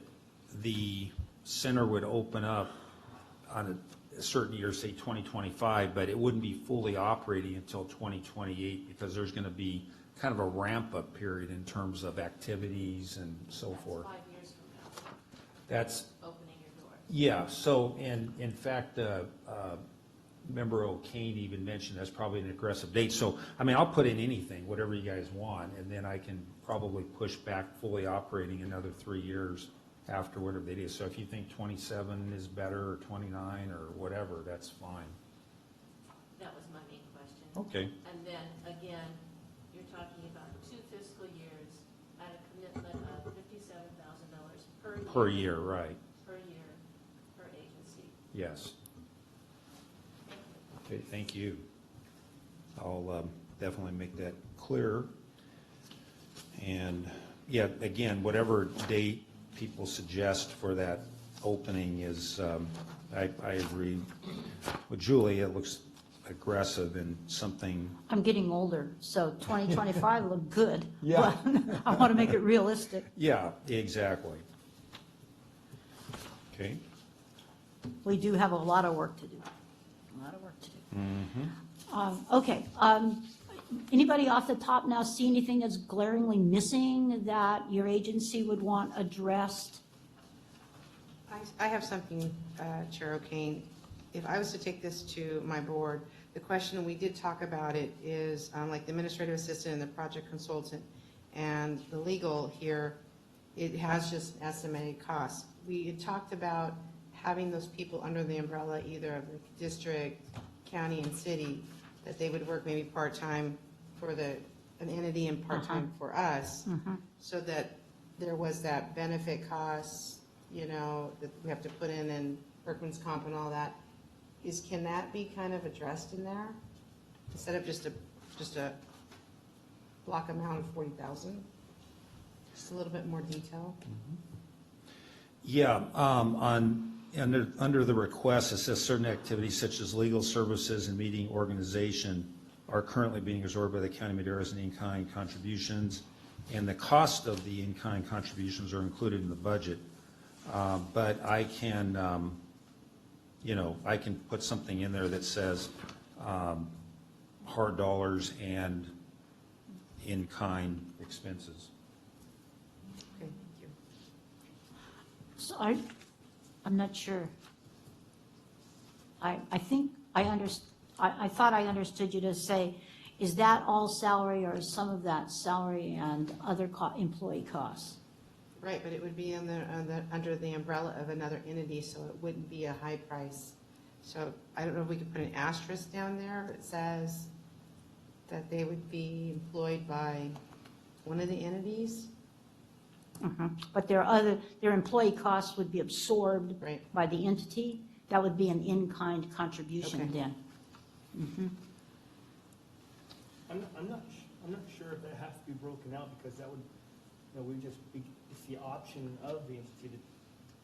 the center would open up on a certain year, say 2025, but it wouldn't be fully operating until 2028 because there's going to be kind of a ramp-up period in terms of activities and so forth. 5 years from now, That's, opening your doors. yeah, so, and in fact, Member O'Kane even mentioned that's probably an aggressive date. So, I mean, I'll put in anything, whatever you guys want, and then I can probably push back fully operating another 3 years after whatever it is. So if you think 27 is better, or 29, or whatever, that's fine. That was my main question. Okay. And then, again, you're talking about 2 fiscal years at a commitment of $57,000 per year. Per year, right, Per year, per agency. yes. Okay, thank you. I'll definitely make that clear. And, yeah, again, whatever date people suggest for that opening is, I agree with Julie, it looks aggressive and something, I'm getting older, so 2025 looked good. Yeah. But I want to make it realistic. yeah, exactly. Okay. We do have a lot of work to do. A lot of work to do. Mm-hmm. Okay. Anybody off the top now see anything that's glaringly missing that your agency would want addressed? I have something, Chair O'Kane. If I was to take this to my board, the question, we did talk about it, is like the administrative assistant and the project consultant and the legal here, it has just estimated costs. We had talked about having those people under the umbrella either of the district, county, and city, that they would work maybe part-time for an entity and part-time for us, so that there was that benefit costs, that we have to put in workman's comp and all that. Can that be kind of addressed in there? Instead of just a block amount of 40,000? Just a little bit more detail? Yeah, under the request, it says certain activities such as legal services and meeting organization are currently being absorbed by the County of Madera as in-kind contributions. and the cost of the in-kind contributions are included in the budget. But I can, I can put something in there that says hard dollars and in-kind expenses. Okay, thank you. So I'm not sure. I think I thought I understood you to say, is that all salary or is some of that salary and other employee costs? Right, but it would be under the umbrella of another entity, so it wouldn't be a high price. So I don't know if we could put an asterisk down there that says that they would be employed by one of the entities? But their employee costs would be absorbed Right. by the entity? That would be an in-kind contribution Okay. then? I'm not sure if that has to be broken out, because that would, we just, it's the option of the entity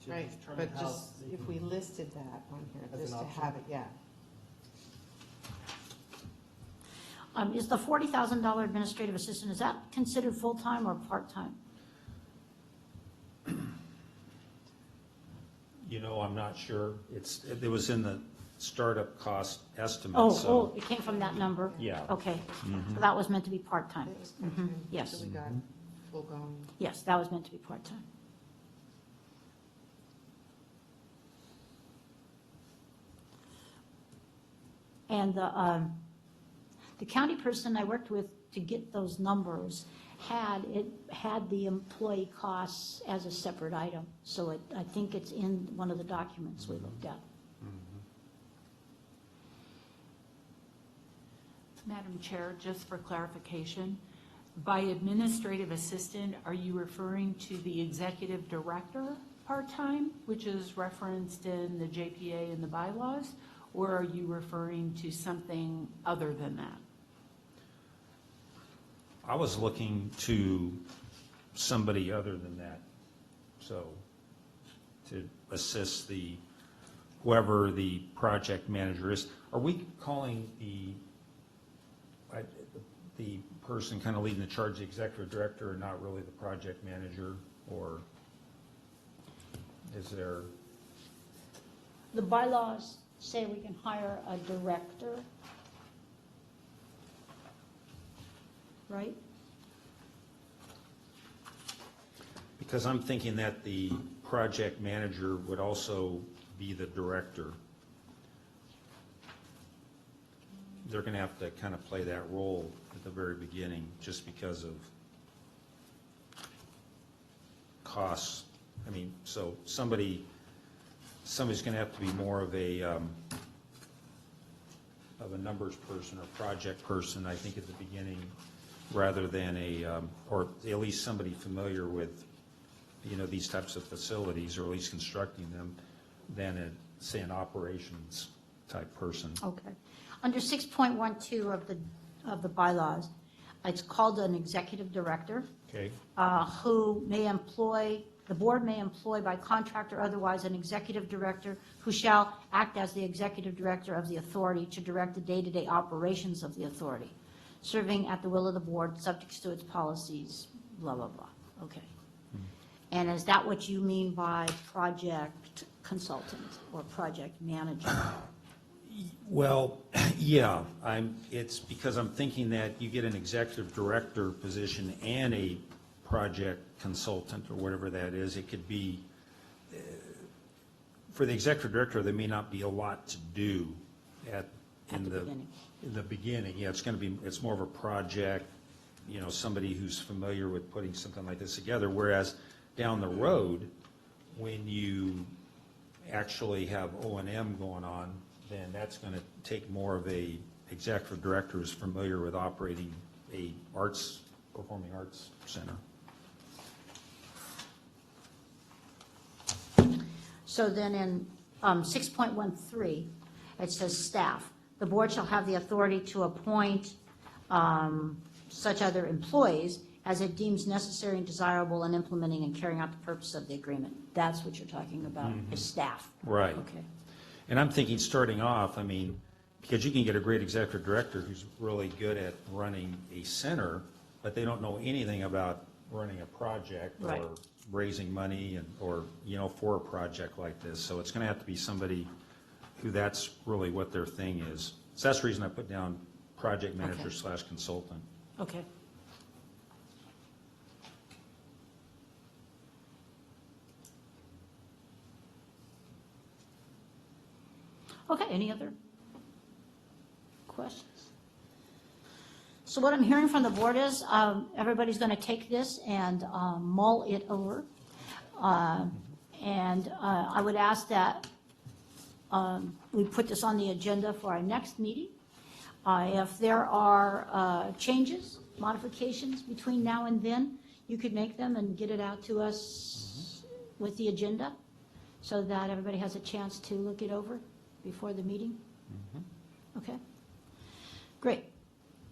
to Right, determine but how. just they if can- we listed that on here, As just an to option? have it, yeah. Is the $40,000 administrative assistant, is that considered full-time or part-time? I'm not sure. It was in the startup cost estimate, Oh, so. it came from that number? Yeah. Okay, so that was meant to be I part-time? think it was part-time, Yes. So we got full-blown. Yes, that was meant to be part-time. And the county person I worked with to get those numbers had the employee costs as a separate item. So I think it's in one of the documents we looked at. Madam Chair, just for clarification, by administrative assistant, are you referring to the executive director part-time, which is referenced in the JPA and the bylaws, or are you referring to something other than that? I was looking to somebody other than that, so to assist whoever the project manager is. Are we calling the person kind of leading the charge the executive director and not really the project manager, or is there? The bylaws say we can hire a director, right? Because I'm thinking that the project manager would also be the director. They're going to have to kind of play that role at the very beginning, just because of costs. I mean, so somebody's going to have to be more of a numbers person or project person, I think, at the beginning, rather than or at least somebody familiar with, these types of facilities, or at least constructing them, than say an operations type person. Okay. Under 6.12 of the bylaws, it's called an executive director, Okay, who the board may employ by contract or otherwise an executive director who shall act as the executive director of the authority to direct the day-to-day operations of the authority, serving at the will of the board, subject to its policies, blah, blah, blah. Okay. And is that what you mean by project consultant or project manager? well, yeah, it's because I'm thinking that you get an executive director position and a project consultant, or whatever that is. It could be, for the executive director, there may not be a lot to do in the beginning. Yeah, it's more of a project, somebody who's familiar with putting something like this together, whereas down the road, when you actually have O&M going on, then that's going to take more of a executive director who's familiar with operating a performing arts center. So then in 6.13, it says staff. The board shall have the authority to appoint such other employees as it deems necessary and desirable in implementing and carrying out the purpose of the agreement. That's what you're talking about, is staff. Right. Okay. And I'm thinking, starting off, because you can get a great executive director who's really good at running a center, but they don't know anything about running a project Right. or raising money and, or, for a project like this. So it's gonna have to be somebody who that's really what their thing is. So that's the reason I put down project manager / consultant. Okay. Okay, any other questions? So what I'm hearing from the board is, everybody's going to take this and mull it over. And I would ask that we put this on the agenda for our next meeting. If there are changes, modifications between now and then, you could make them and get it out to us with the agenda so that everybody has a chance to look it over before the meeting. Okay, great.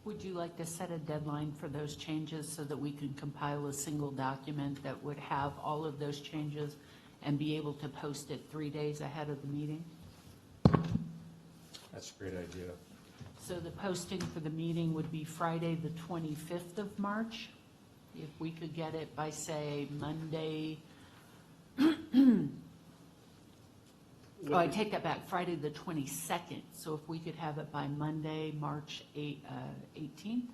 Would you like to set a deadline for those changes so that we can compile a single document that would have all of those changes and be able to post it 3 days ahead of the meeting? That's a great idea. So the posting for the meeting would be Friday, the 25th of March? If we could get it by, say, Monday, oh, I take that back, Friday, the 22nd. So if we could have it by Monday, March 18th,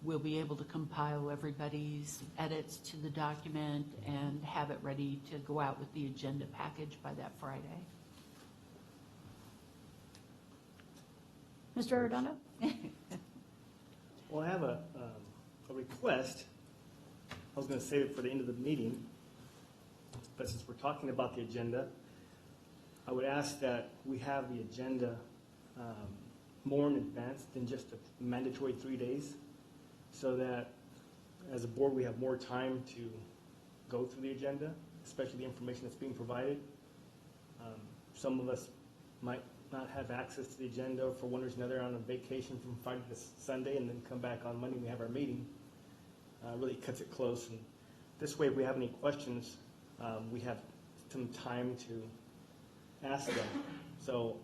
we'll be able to compile everybody's edits to the document and have it ready to go out with the agenda package by that Friday. Mr. Arredondo? Well, I have a request. I was going to save it for the end of the meeting, but since we're talking about the agenda, I would ask that we have the agenda more in advance than just a mandatory 3 days, so that as a board, we have more time to go through the agenda, especially the information that's being provided. Some of us might not have access to the agenda for one reason or another, on a vacation from Friday to Sunday, and then come back on Monday, we have our meeting. Really cuts it close, and this way, if we have any questions, we have some time to ask them. So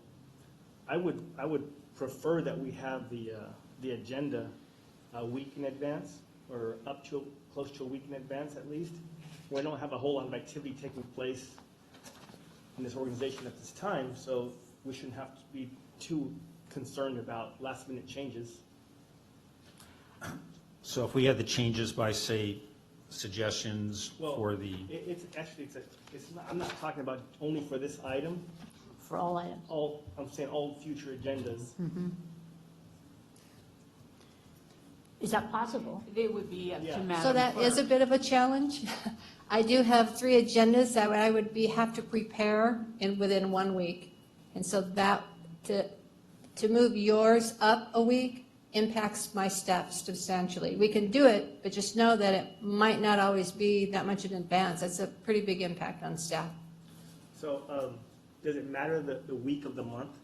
I would prefer that we have the agenda a week in advance, or up to close to a week in advance at least. We don't have a whole lot of activity taking place in this organization at this time, so we shouldn't have to be too concerned about last minute changes. So if we had the changes by, say, suggestions for the, It's actually, I'm not talking about only for this item, For all items. I'm saying all future agendas. Is that possible? It would be up to Yeah. Madam So that is a Clerk. bit of a challenge. I do have 3 agendas that I would have to prepare within 1 week. And so that, to move yours up a week impacts my staff substantially. We can do it, but just know that it might not always be that much in advance. That's a pretty big impact on staff. So, does it matter the week of the month?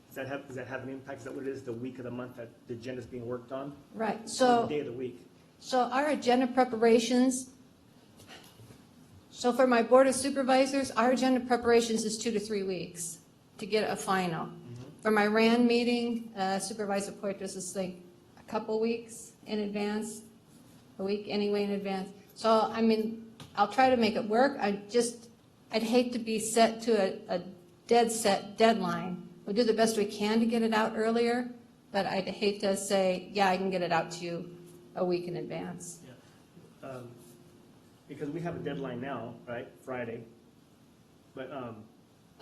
Does that have an impact? Is that what it is, the week of the month that the agenda's being worked on? Right, Or so. the day of the week? So our agenda preparations, so for my Board of Supervisors, our agenda preparations is 2 to 3 weeks to get a final. For my RAND meeting, Supervisor Puertas is like a couple weeks in advance, a week anyway in advance. So, I mean, I'll try to make it work. I'd hate to be set to a dead set deadline. We'll do the best we can to get it out earlier, but I'd hate to say, yeah, I can get it out to you a week in advance. Yeah. Because we have a deadline now, right, Friday, but, Well,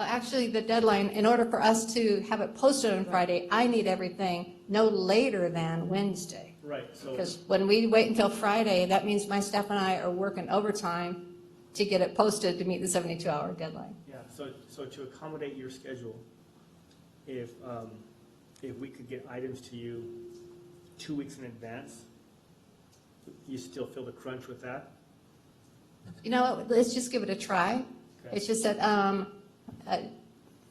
actually, the deadline, in order for us to have it posted on Friday, I need everything no later than Wednesday. right, so. Because when we wait until Friday, that means my staff and I are working overtime to get it posted to meet the 72-hour deadline. Yeah, so to accommodate your schedule, if we could get items to you 2 weeks in advance, you still feel the crunch with that? You know what, let's just give it a try. Okay. It's just that,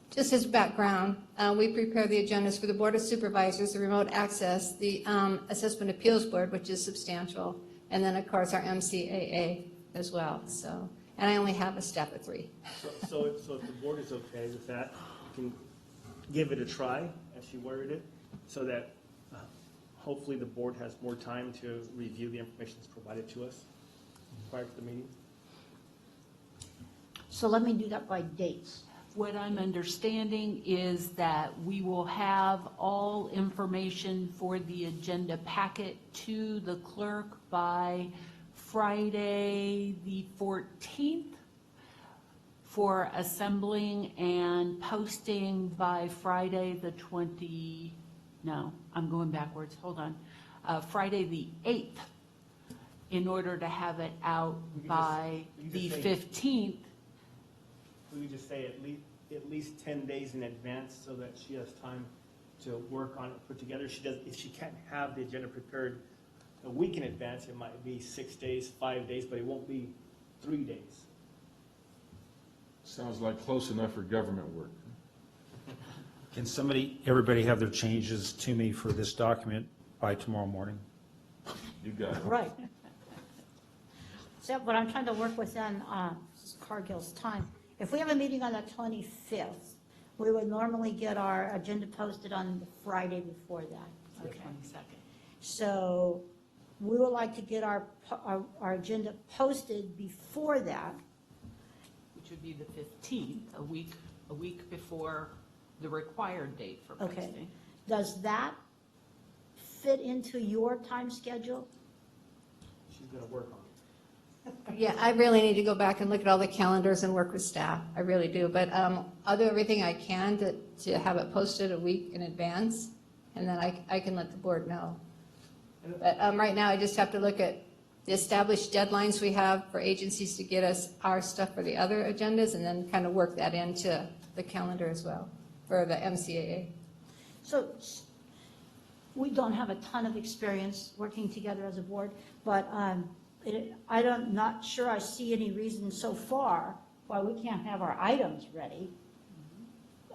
just as background, we prepare the agendas for the Board of Supervisors, the remote access, the Assessment Appeals Board, which is substantial, and then, of course, our MCAA as well, so. And I only have a staff of 3. So if the board is okay with that, you can give it a try, as she worded it, so that hopefully the board has more time to review the information that's provided to us prior to the meeting. So let me do that by dates. What I'm understanding is that we will have all information for the agenda packet to the clerk by Friday, the 14th, for assembling and posting by Friday, the 20, no, I'm going backwards, hold on. Friday, the 8th, in order to have it out We could by just the say- 15th. We could just say at least 10 days in advance so that she has time to work on it, put together. If she can't have the agenda prepared a week in advance, it might be 6 days, 5 days, but it won't be 3 days. Sounds like close enough for government work. Can everybody have their changes to me for this document by tomorrow morning? You got it. Right. So what I'm trying to work within Cargill's time. If we have a meeting on the 25th, we would normally get our agenda posted on the Friday before that. The Okay. 22nd. So we would like to get our agenda posted before that. Which would be the 15th, a week before the required date for Okay. posting. Does that fit into your time schedule? She's gonna work on it. Yeah, I really need to go back and look at all the calendars and work with staff. I really do. But I'll do everything I can to have it posted a week in advance, and then I can let the board know. But right now, I just have to look at the established deadlines we have for agencies to get us our stuff for the other agendas, and then kind of work that into the calendar as well for the MCAA. So we don't have a ton of experience working together as a board, but I'm not sure I see any reason so far why we can't have our items ready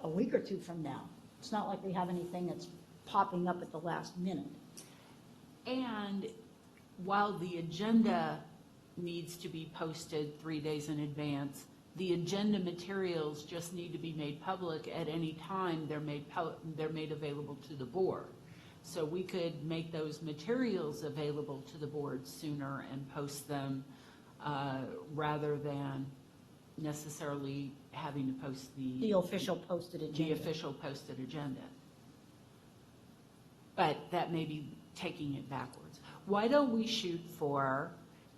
a week or two from now. It's not like we have anything that's popping up at the last minute. And while the agenda needs to be posted 3 days in advance, the agenda materials just need to be made public at any time they're made available to the board. So we could make those materials available to the board sooner and post them rather than necessarily having to post The official posted agenda. the official posted agenda. But that may be taking it backwards. Why don't we shoot for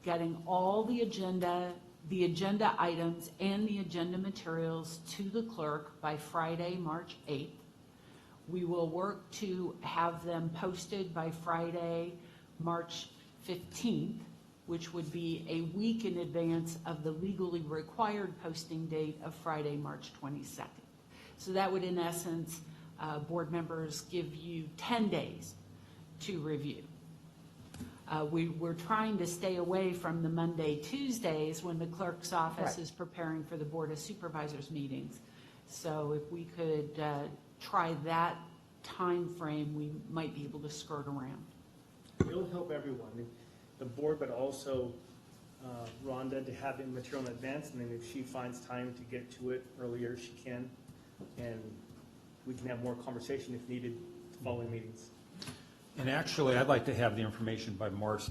getting all the agenda items and the agenda materials to the clerk by Friday, March 8th. We will work to have them posted by Friday, March 15th, which would be a week in advance of the legally required posting date of Friday, March 22nd. So that would, in essence, board members give you 10 days to review. We're trying to stay away from the Monday, Tuesdays when the clerk's office Right. is preparing for the Board of Supervisors meetings. So if we could try that time frame, we might be able to skirt around. It'll help everyone, the board, but also Rhonda, to have the material in advance, and then if she finds time to get to it earlier, she can. And we can have more conversation if needed following meetings. And actually, I'd like to have the information by March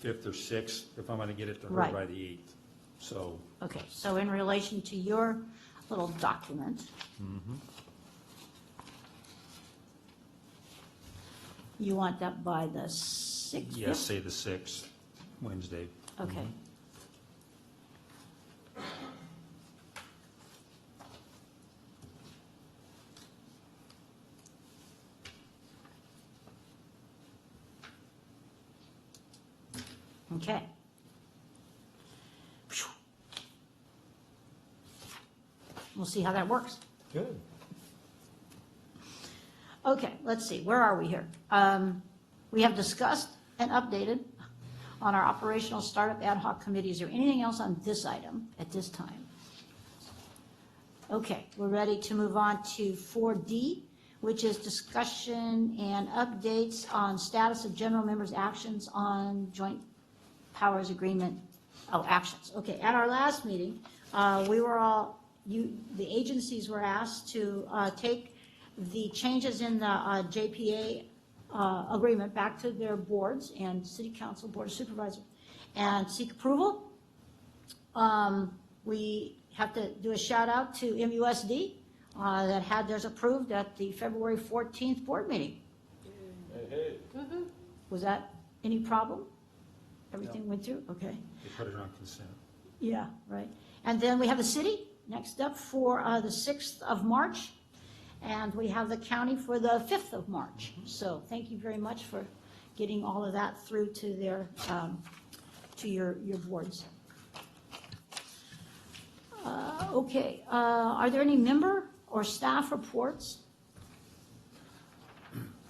5th or 6th, if I'm going to get it to her Right. by the 8th. So, Okay, so in relation to your little document, you want that by the 6th? yes, say the 6th, Wednesday. Okay. Okay. We'll see how that works. Good. Okay, let's see, where are we here? We have discussed and updated on our operational startup ad hoc committee. Is there anything else on this item at this time? Okay, we're ready to move on to 4D, which is discussion and updates on status of general members' actions on joint powers agreement, actions. Okay, at our last meeting, the agencies were asked to take the changes in the JPA agreement back to their boards and city council, board of supervisors, and seek approval. We have to do a shout out to MUSD that had theirs approved at the February 14th board meeting. Was that any problem? Everything went through? Okay. They put it on consent. Yeah, right. And then we have the city next up for the 6th of March, and we have the county for the 5th of March. So thank you very much for getting all of that through to their, to your boards. Okay, are there any member or staff reports?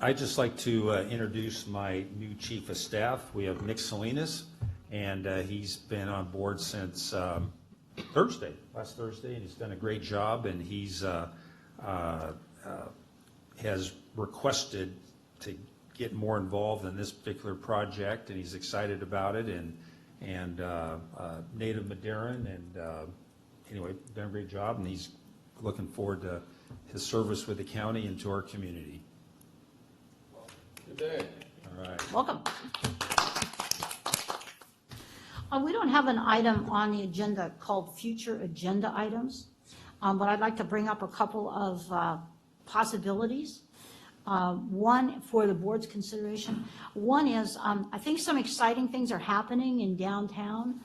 I'd just like to introduce my new chief of staff. We have Nick Salinas, and he's been on board since last Thursday, and he's done a great job, and he's has requested to get more involved in this particular project, and he's excited about it, and native Maderan, and anyway, done a great job, and he's looking forward to his service with the county and to our community. Good day. All right. Welcome. We don't have an item on the agenda called future agenda items, but I'd like to bring up a couple of possibilities. One for the board's consideration. One is, I think some exciting things are happening in downtown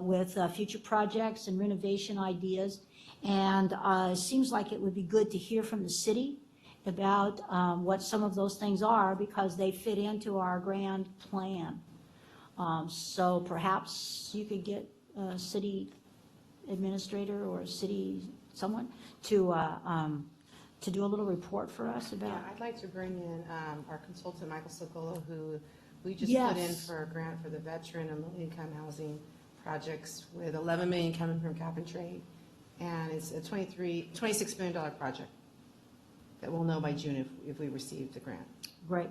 with future projects and renovation ideas. And it seems like it would be good to hear from the city about what some of those things are, because they fit into our grand plan. So perhaps you could get a city administrator or a city someone to do a little report for us about. Yeah, I'd like to bring in our consultant, Michael Sokolo, who we just put in Yes. for a grant for the veteran and low-income housing projects with $11 million coming from cap and trade. And it's a $26 million project that we'll know by June if we receive the grant. Great.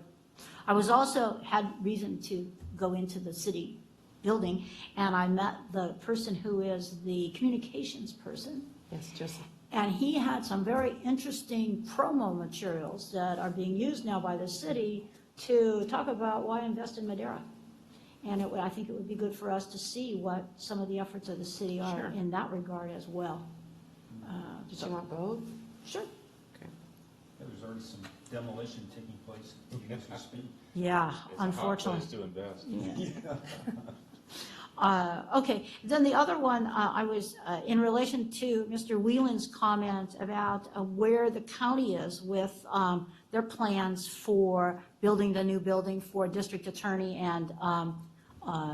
I was also had reason to go into the city building, and I met the person who is the communications person, Yes, Joseph. and he had some very interesting promo materials that are being used now by the city to talk about why invest in Madera. And I think it would be good for us to see what some of the efforts of the city are Sure. in that regard as well. Did you want both? Sure. Okay. There's already some demolition taking place as we speak. Yeah, It's a hot unfortunately. place to invest. Okay, then the other one, I was, in relation to Mr. Whelan's comment about where the county is with their plans for building the new building for district attorney and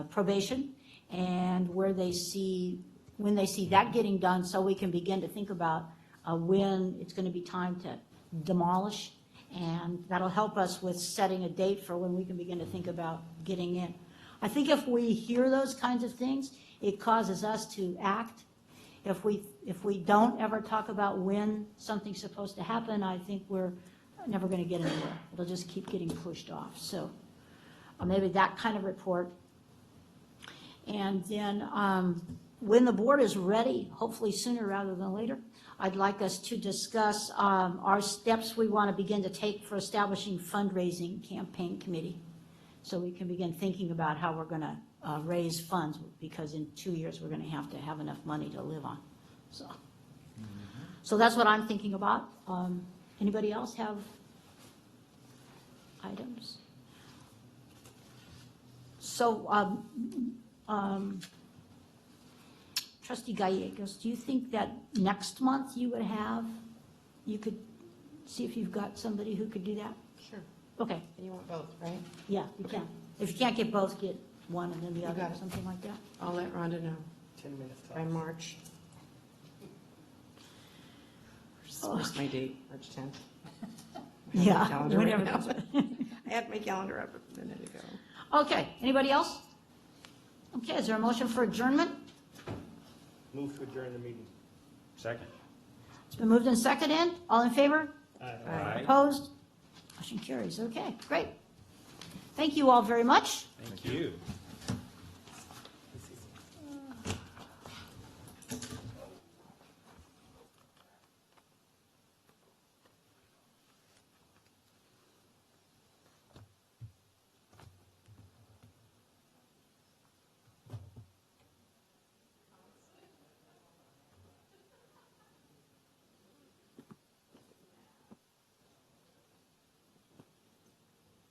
probation, and where they see, when they see that getting done, so we can begin to think about when it's going to be time to demolish, and that'll help us with setting a date for when we can begin to think about getting in. I think if we hear those kinds of things, it causes us to act. If we don't ever talk about when something's supposed to happen, I think we're never going to get anywhere. It'll just keep getting pushed off. So maybe that kind of report. And then when the board is ready, hopefully sooner rather than later, I'd like us to discuss our steps we want to begin to take for establishing fundraising campaign committee. So we can begin thinking about how we're going to raise funds, because in 2 years, we're going to have enough money to live on. So that's what I'm thinking about. Anybody else have items? So Trustee Gallegos, do you think that next month you could see if you've got somebody who could do that? Sure. Okay. And you want both, right? Yeah, you can. If you can't get both, get one and then the You other, got or it. something like that. I'll let Rhonda know 10 minutes by tops. March. Where's my date? March 10th. Yeah, Calendar whenever right now. that's- I had my calendar up a minute ago. Okay, anybody else? Okay, is there a motion for adjournment? Move to adjourn the meeting. Second. It's been moved and seconded. All in favor? Aye. Opposed? Motion carries. Okay, great. Thank you all very much. Thank you.